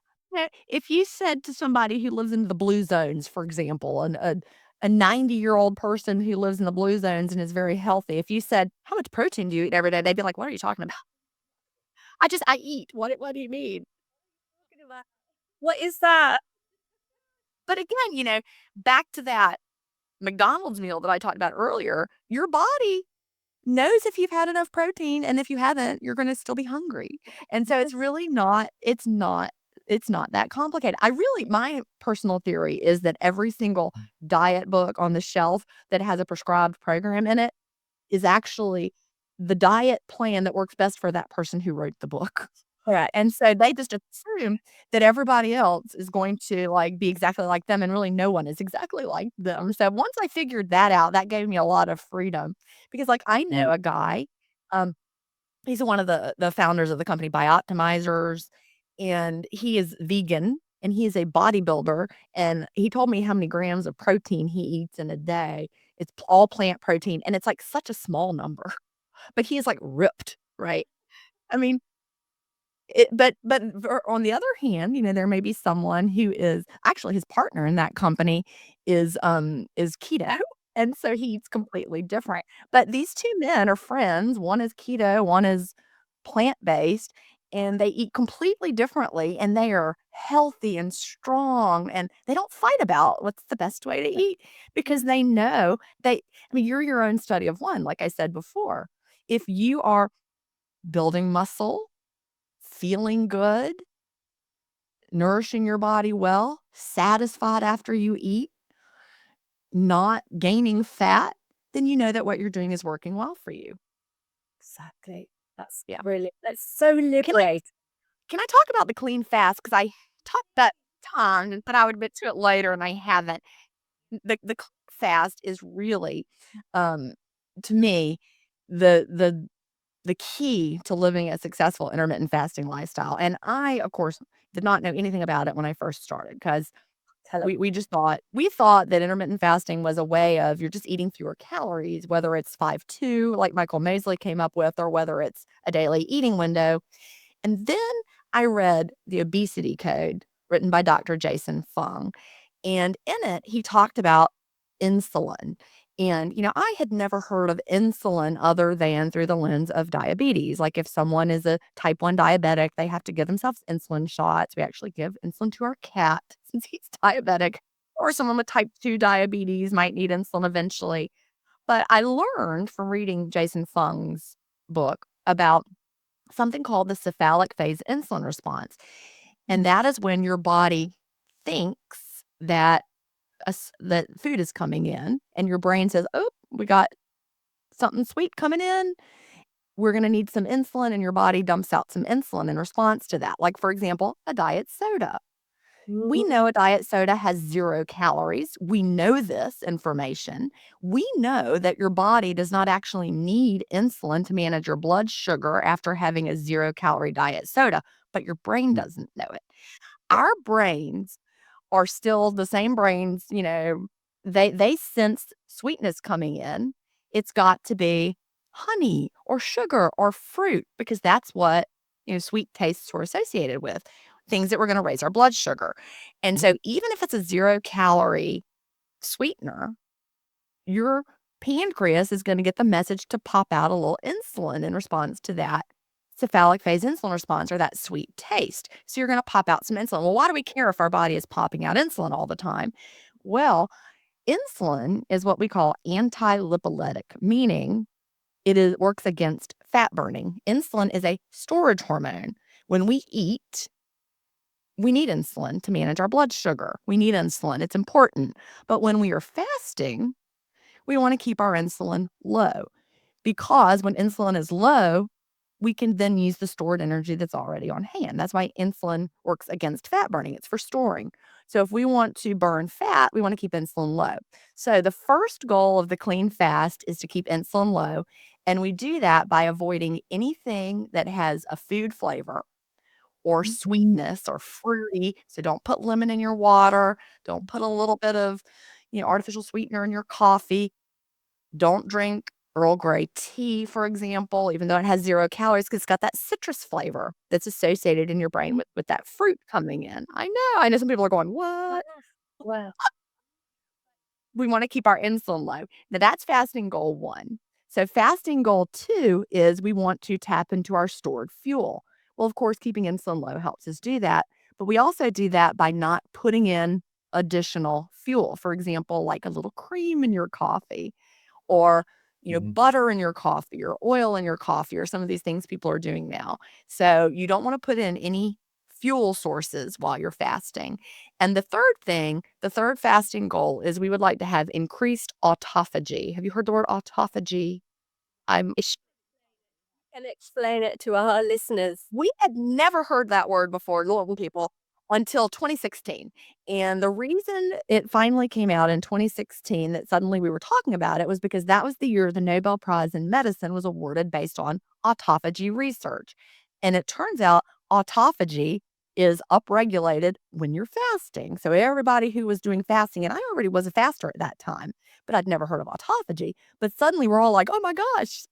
if you said to somebody who lives in the blue zones, for example, a 90-year-old person who lives in the blue zones and is very healthy, if you said, "How much protein do you eat every day?" They'd be like, "What are you talking about?" I eat. What do you mean? What is that? But again, back to that McDonald's meal that I talked about earlier, your body knows if you've had enough protein, and if you haven't, you're gonna still be hungry. And so it's really not it's not that complicated. My personal theory is that every single diet book on the shelf that has a prescribed program in it is actually the diet plan that works best for that person who wrote the book. Correct. And so they just assume that everybody else is going to, like, be exactly like them, and really no one is exactly like them. So once I figured that out, that gave me a lot of freedom because, like, I know a guy, um, he's one of the founders of the company Bioptimizers, and he is vegan, and he is a bodybuilder, and he told me how many grams of protein he eats in a day. It's all plant protein, and it's, like, such a small number, but he is, like, ripped, right? I mean, on the other hand, there may be someone who is actually his partner in that company is keto, and so he eats completely different. But these 2 men are friends. One is keto, one is plant-based, and they eat completely differently, and they are healthy and strong, and they don't fight about what's the best way to eat because they know you're your own study of one, like I said before. If you are building muscle, feeling good, nourishing your body well, satisfied after you eat, not gaining fat, then you know that what you're doing is working well for you. Exactly. That's Yeah. brilliant. That's so Can I liberating. can I talk about the clean fast? Because I talked that time, but I would admit to it later, and I haven't. The clean fast is really, um, to me, the the key to living a successful intermittent fasting lifestyle. And I, of course, did not know anything about it when I first started because Tell 'em. we thought that intermittent fasting was a way of you're just eating fewer calories, whether it's 5-2, like Michael Mosley came up with, or whether it's a daily eating window. And then I read The Obesity Code, written by Dr. Jason Fung. And in it, he talked about insulin. And, I had never heard of insulin other than through the lens of diabetes. Like if someone is a type 1 diabetic, they have to give themselves insulin shots. We actually give insulin to our cat since he's diabetic. Or someone with type 2 diabetes might need insulin eventually. But I learned from reading Jason Fung's book about something called the cephalic phase insulin response. And that is when your body thinks that food is coming in, and your brain says, "Oh, we got something sweet coming in. We're gonna need some insulin," and your body dumps out some insulin in response to that. Like, for example, a diet soda. We Mhm. know a diet soda has 0 calories. We know this information. We know that your body does not actually need insulin to manage your blood sugar after having a 0-calorie diet soda, but your brain doesn't know it. Our brains are still the same brains, they sense sweetness coming in. It's got to be honey or sugar or fruit, because that's what, sweet tastes were associated with, things that were going to raise our blood sugar. And so even if it's a 0-calorie sweetener, your pancreas is going to get the message to pop out a little insulin in response to that cephalic phase insulin response, or that sweet taste. So you're going to pop out some insulin. Well, why do we care if our body is popping out insulin all the time? Well, insulin is what we call anti-lipolytic, meaning works against fat burning. Insulin is a storage hormone. When we eat, we need insulin to manage our blood sugar. We need insulin. It's important. But when we are fasting, we want to keep our insulin low, because when insulin is low, we can then use the stored energy that's already on hand. That's why insulin works against fat burning. It's for storing. So if we want to burn fat, we want to keep insulin low. So the first goal of the clean fast is to keep insulin low. And we do that by avoiding anything that has a food flavor or sweetness or fruity. So don't put lemon in your water. Don't put a little bit of, artificial sweetener in your coffee. Don't drink Earl Grey tea, for example, even though it has 0 calories, because it's got that citrus flavor that's associated in your brain with that fruit coming in. I know. I know some people are going, "What?" Wow. We wanna keep our insulin low. Now that's fasting goal 1. So fasting goal 2 is we want to tap into our stored fuel. Well, of course, keeping insulin low helps us do that, but we also do that by not putting in additional fuel. For example, like a little cream in your coffee, or butter in your coffee, or oil in your coffee, or some of these things people are doing now. So you don't want to put in any fuel sources while you're fasting. And the third fasting goal is we would like to have increased autophagy. Have you heard the word autophagy? I'm Can explain it to our listeners. We had never heard that word before, normal people, until 2016. And the reason it finally came out in 2016 that suddenly we were talking about it was because that was the year the Nobel Prize in Medicine was awarded based on autophagy research. And it turns out autophagy is upregulated when you're fasting. So everybody who was doing fasting, and I already was a faster at that time, but I'd never heard of autophagy. But suddenly we're all like, oh my gosh,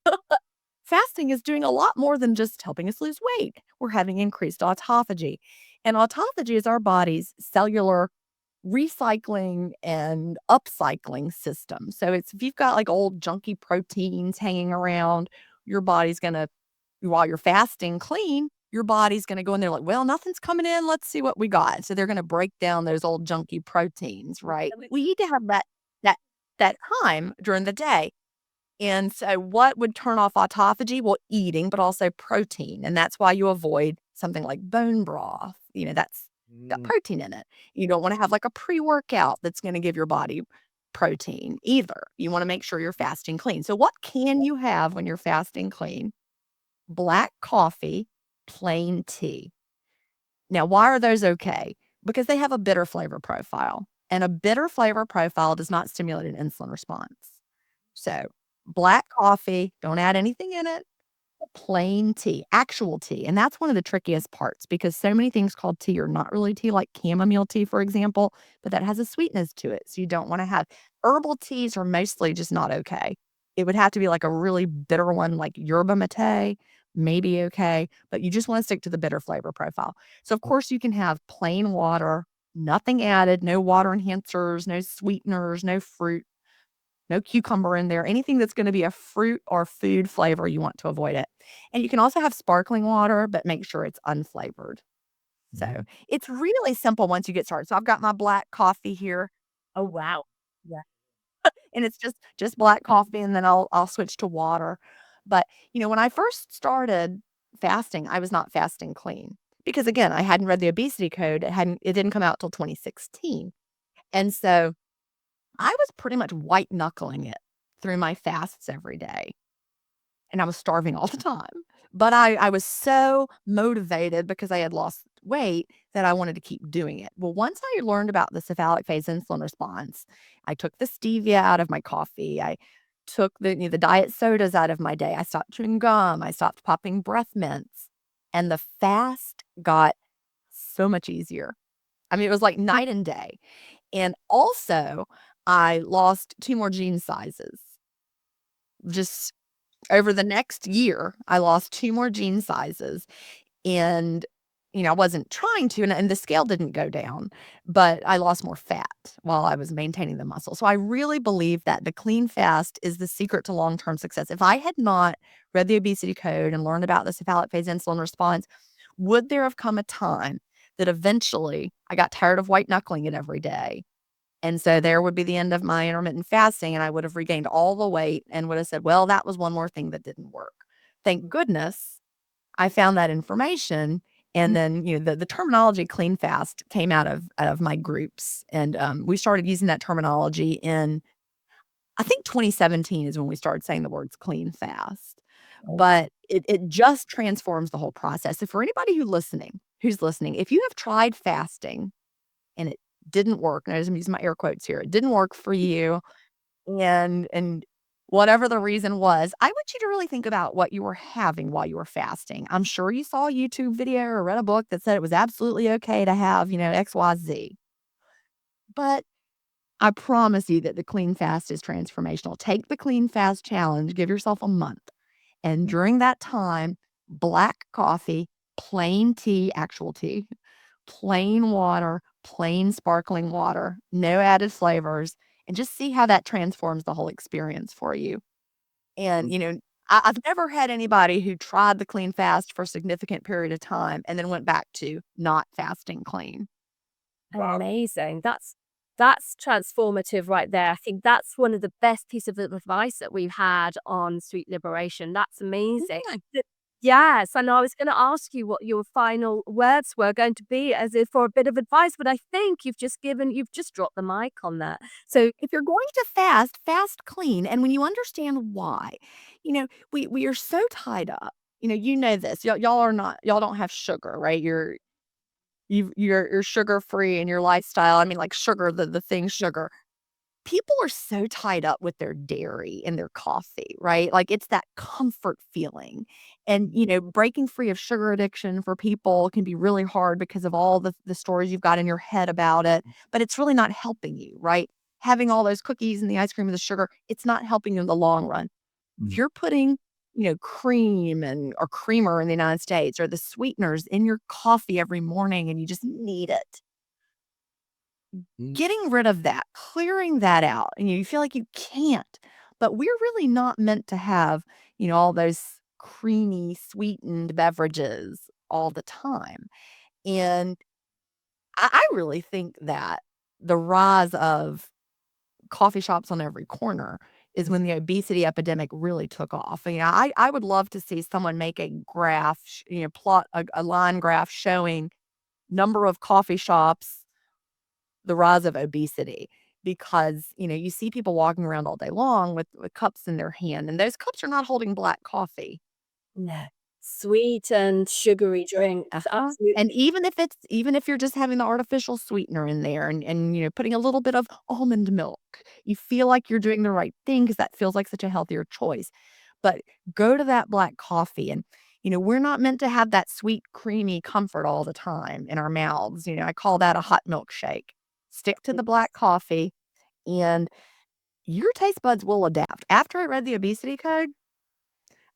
fasting is doing a lot more than just helping us lose weight. We're having increased autophagy. And autophagy is our body's cellular recycling and upcycling system. So it's if you've got like old junky proteins hanging around, your body's going to, while you're fasting clean, your body's going to go in there like, well, nothing's coming in. Let's see what we got. So they're going to break down those old junky proteins, right? We need to have that that time during the day. And so what would turn off autophagy? Well, eating, but also protein. And that's why you avoid something like bone broth. That's got protein in it. You don't want to have like a pre-workout that's going to give your body protein either. You want to make sure you're fasting clean. So what can you have when you're fasting clean? Black coffee, plain tea. Now, why are those okay? Because they have a bitter flavor profile. And a bitter flavor profile does not stimulate an insulin response. So black coffee, don't add anything in it, plain tea, actual tea. And that's one of the trickiest parts, because so many things called tea are not really tea, like chamomile tea, for example, but that has a sweetness to it. So you don't want to have herbal teas are mostly just not okay. It would have to be like a really bitter one, like yerba mate, maybe okay, but you just want to stick to the bitter flavor profile. So of course you can have plain water, nothing added, no water enhancers, no sweeteners, no fruit, no cucumber in there, anything that's gonna be a fruit or food flavor, you want to avoid it. And you can also have sparkling water, but make sure it's unflavored. So, it's really simple once you get started. So, I've got my black coffee here, Oh, wow. Yeah. and it's just black coffee, and then I'll switch to water. But, when I first started fasting, I was not fasting clean, because, again, I hadn't read the obesity code. It didn't come out till 2016. And so I was pretty much white knuckling it through my fasts every day, and I was starving all the time. But I was so motivated because I had lost weight that I wanted to keep doing it. Well, once I learned about the cephalic phase insulin response, I took the stevia out of my coffee. I took the diet sodas out of my day. I stopped chewing gum. I stopped popping breath mints, and the fast got so much easier. I mean, it was like night and day. And also, I lost 2 more jean sizes. Just Over the next year, I lost 2 more jean sizes, and, I wasn't trying to, and the scale didn't go down, but I lost more fat while I was maintaining the muscle. So I really believe that the clean fast is the secret to long-term success. If I had not read the obesity code and learned about the cephalic phase insulin response, would there have come a time that eventually I got tired of white knuckling it every day? And so there would be the end of my intermittent fasting, and I would have regained all the weight and would have said, well, that was one more thing that didn't work. Thank goodness I found that information. And then, the terminology clean fast came out of my groups. And we started using that terminology in, I think 2017 is when we started saying the words clean fast. But it just transforms the whole process. So for anybody who's listening, if you have tried fasting and it didn't work, and I'm using my air quotes here, it didn't work for you, and whatever the reason was, I want you to really think about what you were having while you were fasting. I'm sure you saw a YouTube video or read a book that said it was absolutely okay to have, XYZ. But I promise you that the clean fast is transformational. Take the clean fast challenge, give yourself a month. And during that time, black coffee, plain tea, actual tea, plain water, plain sparkling water, no added flavors, and just see how that transforms the whole experience for you. And, I've never had anybody who tried the clean fast for a significant period of time and then went back to not fasting clean. Wow. Amazing. That's transformative right there. I think that's one of the best pieces of advice that we've had on sweet liberation. That's amazing. Yeah. Yes, and I was going to ask you what your final words were going to be as if for a bit of advice, but I think you've just dropped the mic on that. So If you're going to fast, fast clean. And when you understand why, we are so tied up. This. Y'all are not, y'all don't have sugar, right? You're sugar free in your lifestyle. I mean, like sugar, the thing sugar. People are so tied up with their dairy and their coffee, right? Like it's that comfort feeling. And, breaking free of sugar addiction for people can be really hard because of all the stories you've got in your head about it, but it's really not helping you, right? Having all those cookies and the ice cream and the sugar, it's not helping you in the long run. If Mm. you're putting, cream or creamer in the United States or the sweeteners in your coffee every morning and you just need it, Mm. getting rid of that, clearing that out, and you feel like you can't. But we're really not meant to have, all those creamy, sweetened beverages all the time. And I really think that the rise of coffee shops on every corner is when the obesity epidemic really took off. I would love to see someone make a graph, plot a line graph showing number of coffee shops, the rise of obesity, because, you see people walking around all day long with cups in their hand, and those cups are not holding black coffee. no, sweet and sugary drinks. Uh-huh. Absolutely. And even if you're just having the artificial sweetener in there and putting a little bit of almond milk, you feel like you're doing the right thing because that feels like such a healthier choice. But go to that black coffee and we're not meant to have that sweet, creamy comfort all the time in our mouths. I call that a hot milkshake. Stick to the black coffee and your taste buds will adapt. After I read the obesity code,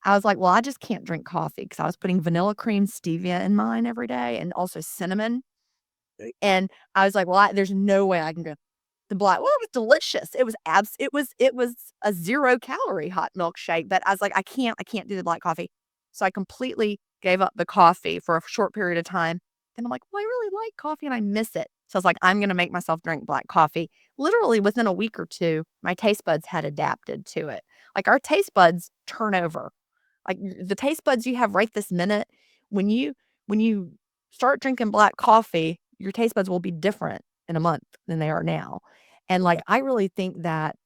I was like, "Well, I just can't drink coffee because I was putting vanilla cream stevia in mine every day and also cinnamon, and I was like, "Well, there's no way I can go the black." Well, it was delicious. It was a 0-calorie hot milkshake, but I was like, "I can't do the black coffee." So I completely gave up the coffee for a short period of time. Then I'm like, "Well, I really like coffee and I miss it." So I was like, "I'm gonna make myself drink black coffee." Literally within a week or 2, my taste buds had adapted to it. Like, our taste buds turn over. Like, the taste buds you have right this minute, when you start drinking black coffee, your taste buds will be different in a month than they are now. And, like, I really think that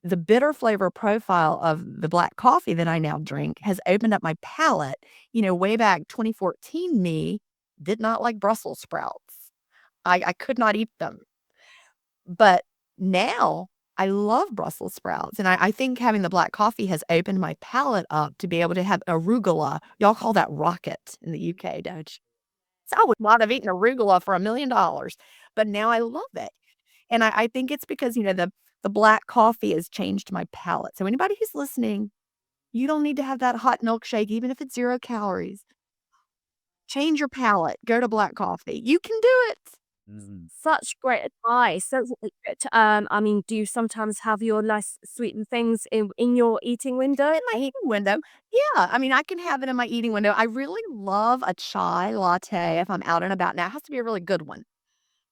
the bitter flavor profile of the black coffee that I now drink has opened up my palate. Way back 2014, me did not like Brussels sprouts. I could not eat them. But now I love Brussels sprouts, and I think having the black coffee has opened my palate up to be able to have arugula. Y'all call that rocket in the UK, don't you? So I would not have eaten arugula for $1,000,000, but now I love it. And I think it's because, the black coffee has changed my palate. So anybody who's listening, You don't need to have that hot milkshake, even if it's 0 calories. Change your palate. Go to black coffee. You can do it. Such great advice. So, I mean, do you sometimes have your nice sweetened things in your eating window? In my eating window. Yeah, I mean, I can have it in my eating window. I really love a chai latte if I'm out and about. Now, it has to be a really good one.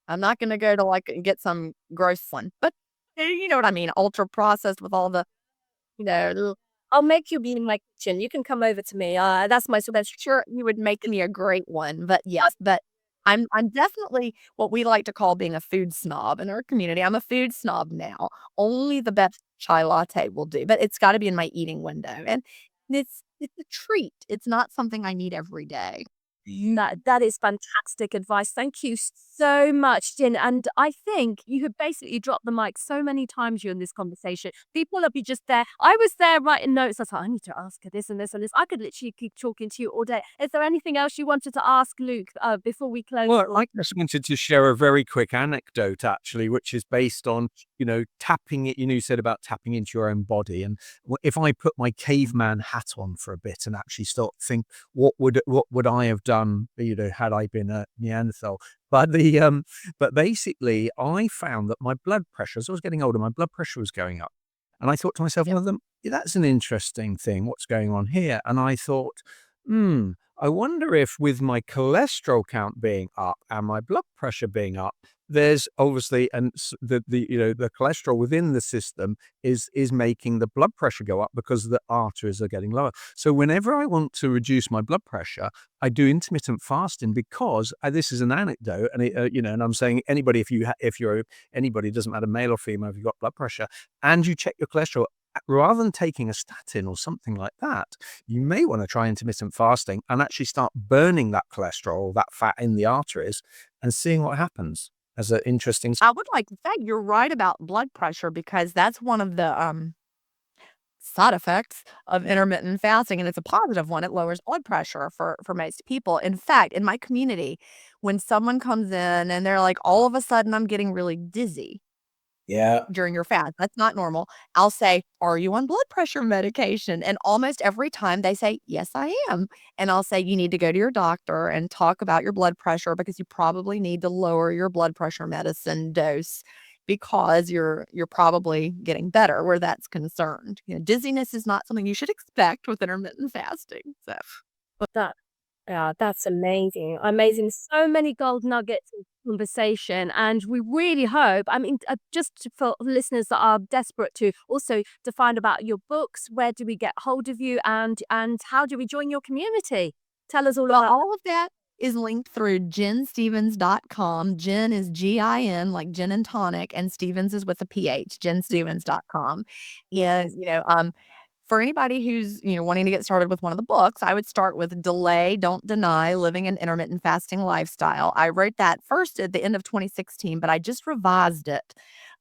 I'm not gonna go to, like, and get some gross one, but you know what I mean, ultra processed with all the, the I'll make you be in my kitchen. You can come over to me. That's my special. sure you would make me a great one, but yes, but I'm definitely what we like to call being a food snob in our community. I'm a food snob now. Only the best chai latte will do, but it's gotta be in my eating window, and it's a treat. It's not something I need every day. That is fantastic advice. Thank you so much, Jin. And I think you have basically dropped the mic so many times during this conversation. People will be just there. I was there writing notes. I was like, I need to ask her this and this and this. I could literally keep talking to you all day. Is there anything else you wanted to ask Luke before we close? Well, I just wanted to share a very quick anecdote, actually, which is based on, tapping it. You said about tapping into your own body. And if I put my caveman hat on for a bit and actually start to think, what would I have done, had I been a Neanderthal? But basically, I found that my blood pressure, as I was getting older, my blood pressure was going up. And I thought to myself, Yep. well, that's an interesting thing. What's going on here? And I thought, I wonder if with my cholesterol count being up and my blood pressure being up, there's obviously the cholesterol within the system is making the blood pressure go up because the arteries are getting lower. So whenever I want to reduce my blood pressure, I do intermittent fasting because this is an anecdote, and and I'm saying anybody, if you're anybody, doesn't matter male or female, if you've got blood pressure and you check your cholesterol, rather than taking a statin or something like that, you may want to try intermittent fasting and actually start burning that cholesterol, that fat in the arteries, and seeing what happens. As an interesting. I would like that you're right about blood pressure because that's one of the, side effects of intermittent fasting, and it's a positive one. It lowers blood pressure for most people. In fact, in my community, when someone comes in and they're like, "All of a sudden, I'm getting really dizzy," Yeah. during your fast. That's not normal. I'll say, "Are you on blood pressure medication?" And almost every time they say, "Yes, I am." And I'll say, "You need to go to your doctor and talk about your blood pressure because you probably need to lower your blood pressure medicine dose because you're probably getting better where that's concerned." Dizziness is not something you should expect with intermittent fasting. So, That Yeah, that's amazing. Amazing. So many gold nuggets in conversation. And we really hope, I mean, for listeners that are desperate to find about your books, where do we get hold of you and how do we join your community? Tell us all well, about all of that is linked through ginstevens.com. Gin is Gin, like gin and tonic, and Stevens is with a PH, ginstevens.com. And, for anybody who's, wanting to get started with one of the books, I would start with Delay, Don't Deny, Living an Intermittent Fasting Lifestyle. I wrote that first at the end of 2016, but I just revised it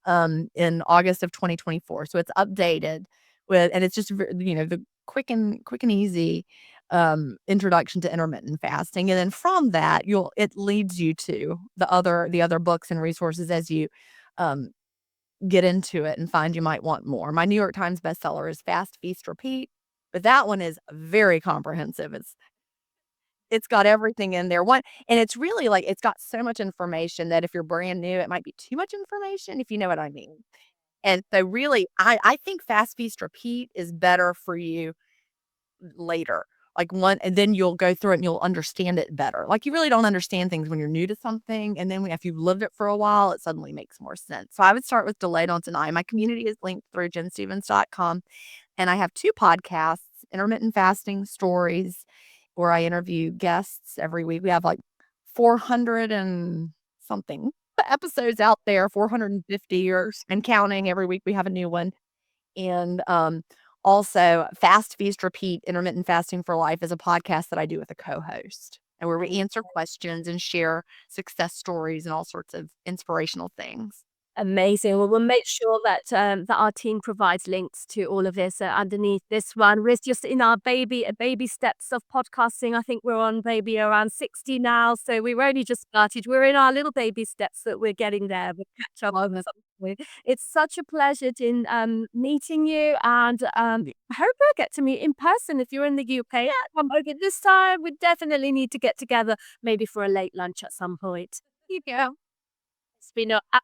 in August of 2024. So it's updated and it's just, the quick and easy introduction to intermittent fasting. And then from that, it leads you to the other books and resources as you um, get into it and find you might want more. My New York Times bestseller is Fast, Feast, Repeat, but that one is very comprehensive. It's got everything in there. And it's really like it's got so much information that if you're brand new, it might be too much information, if you know what I mean. And so really, I think Fast, Feast, Repeat is better for you later. Like one, and then you'll go through it and you'll understand it better. Like you really don't understand things when you're new to something. And then if you've lived it for a while, it suddenly makes more sense. So I would start with Delay Don't Deny. My community is linked through ginstevens.com. And I have 2 podcasts, Intermittent Fasting Stories, where I interview guests every week. We have like 400 and something episodes out there, 450 and counting. Every week we have a new one. And also, Fast, Feast, Repeat, Intermittent Fasting for Life is a podcast that I do with a co-host, and where we answer questions and share success stories and all sorts of inspirational things. amazing. Well, we'll make sure that our team provides links to all of this underneath this one. We're just in our baby steps of podcasting. I think we're on maybe around 60 now, so we've only just started. We're in our little baby steps that we're getting there. We'll catch up on this. It's such a pleasure in meeting you, and I hope we'll get to meet in person if you're in the UK. Yeah, come over this time. We definitely need to get together, maybe for a late lunch at some point. Here you go. It's been an absolute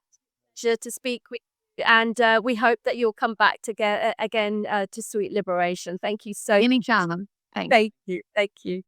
pleasure to speak with you, and we hope that you'll come back to again to Sweet Liberation. Thank you so much. Anytime. Thanks. Thank you. Thank you.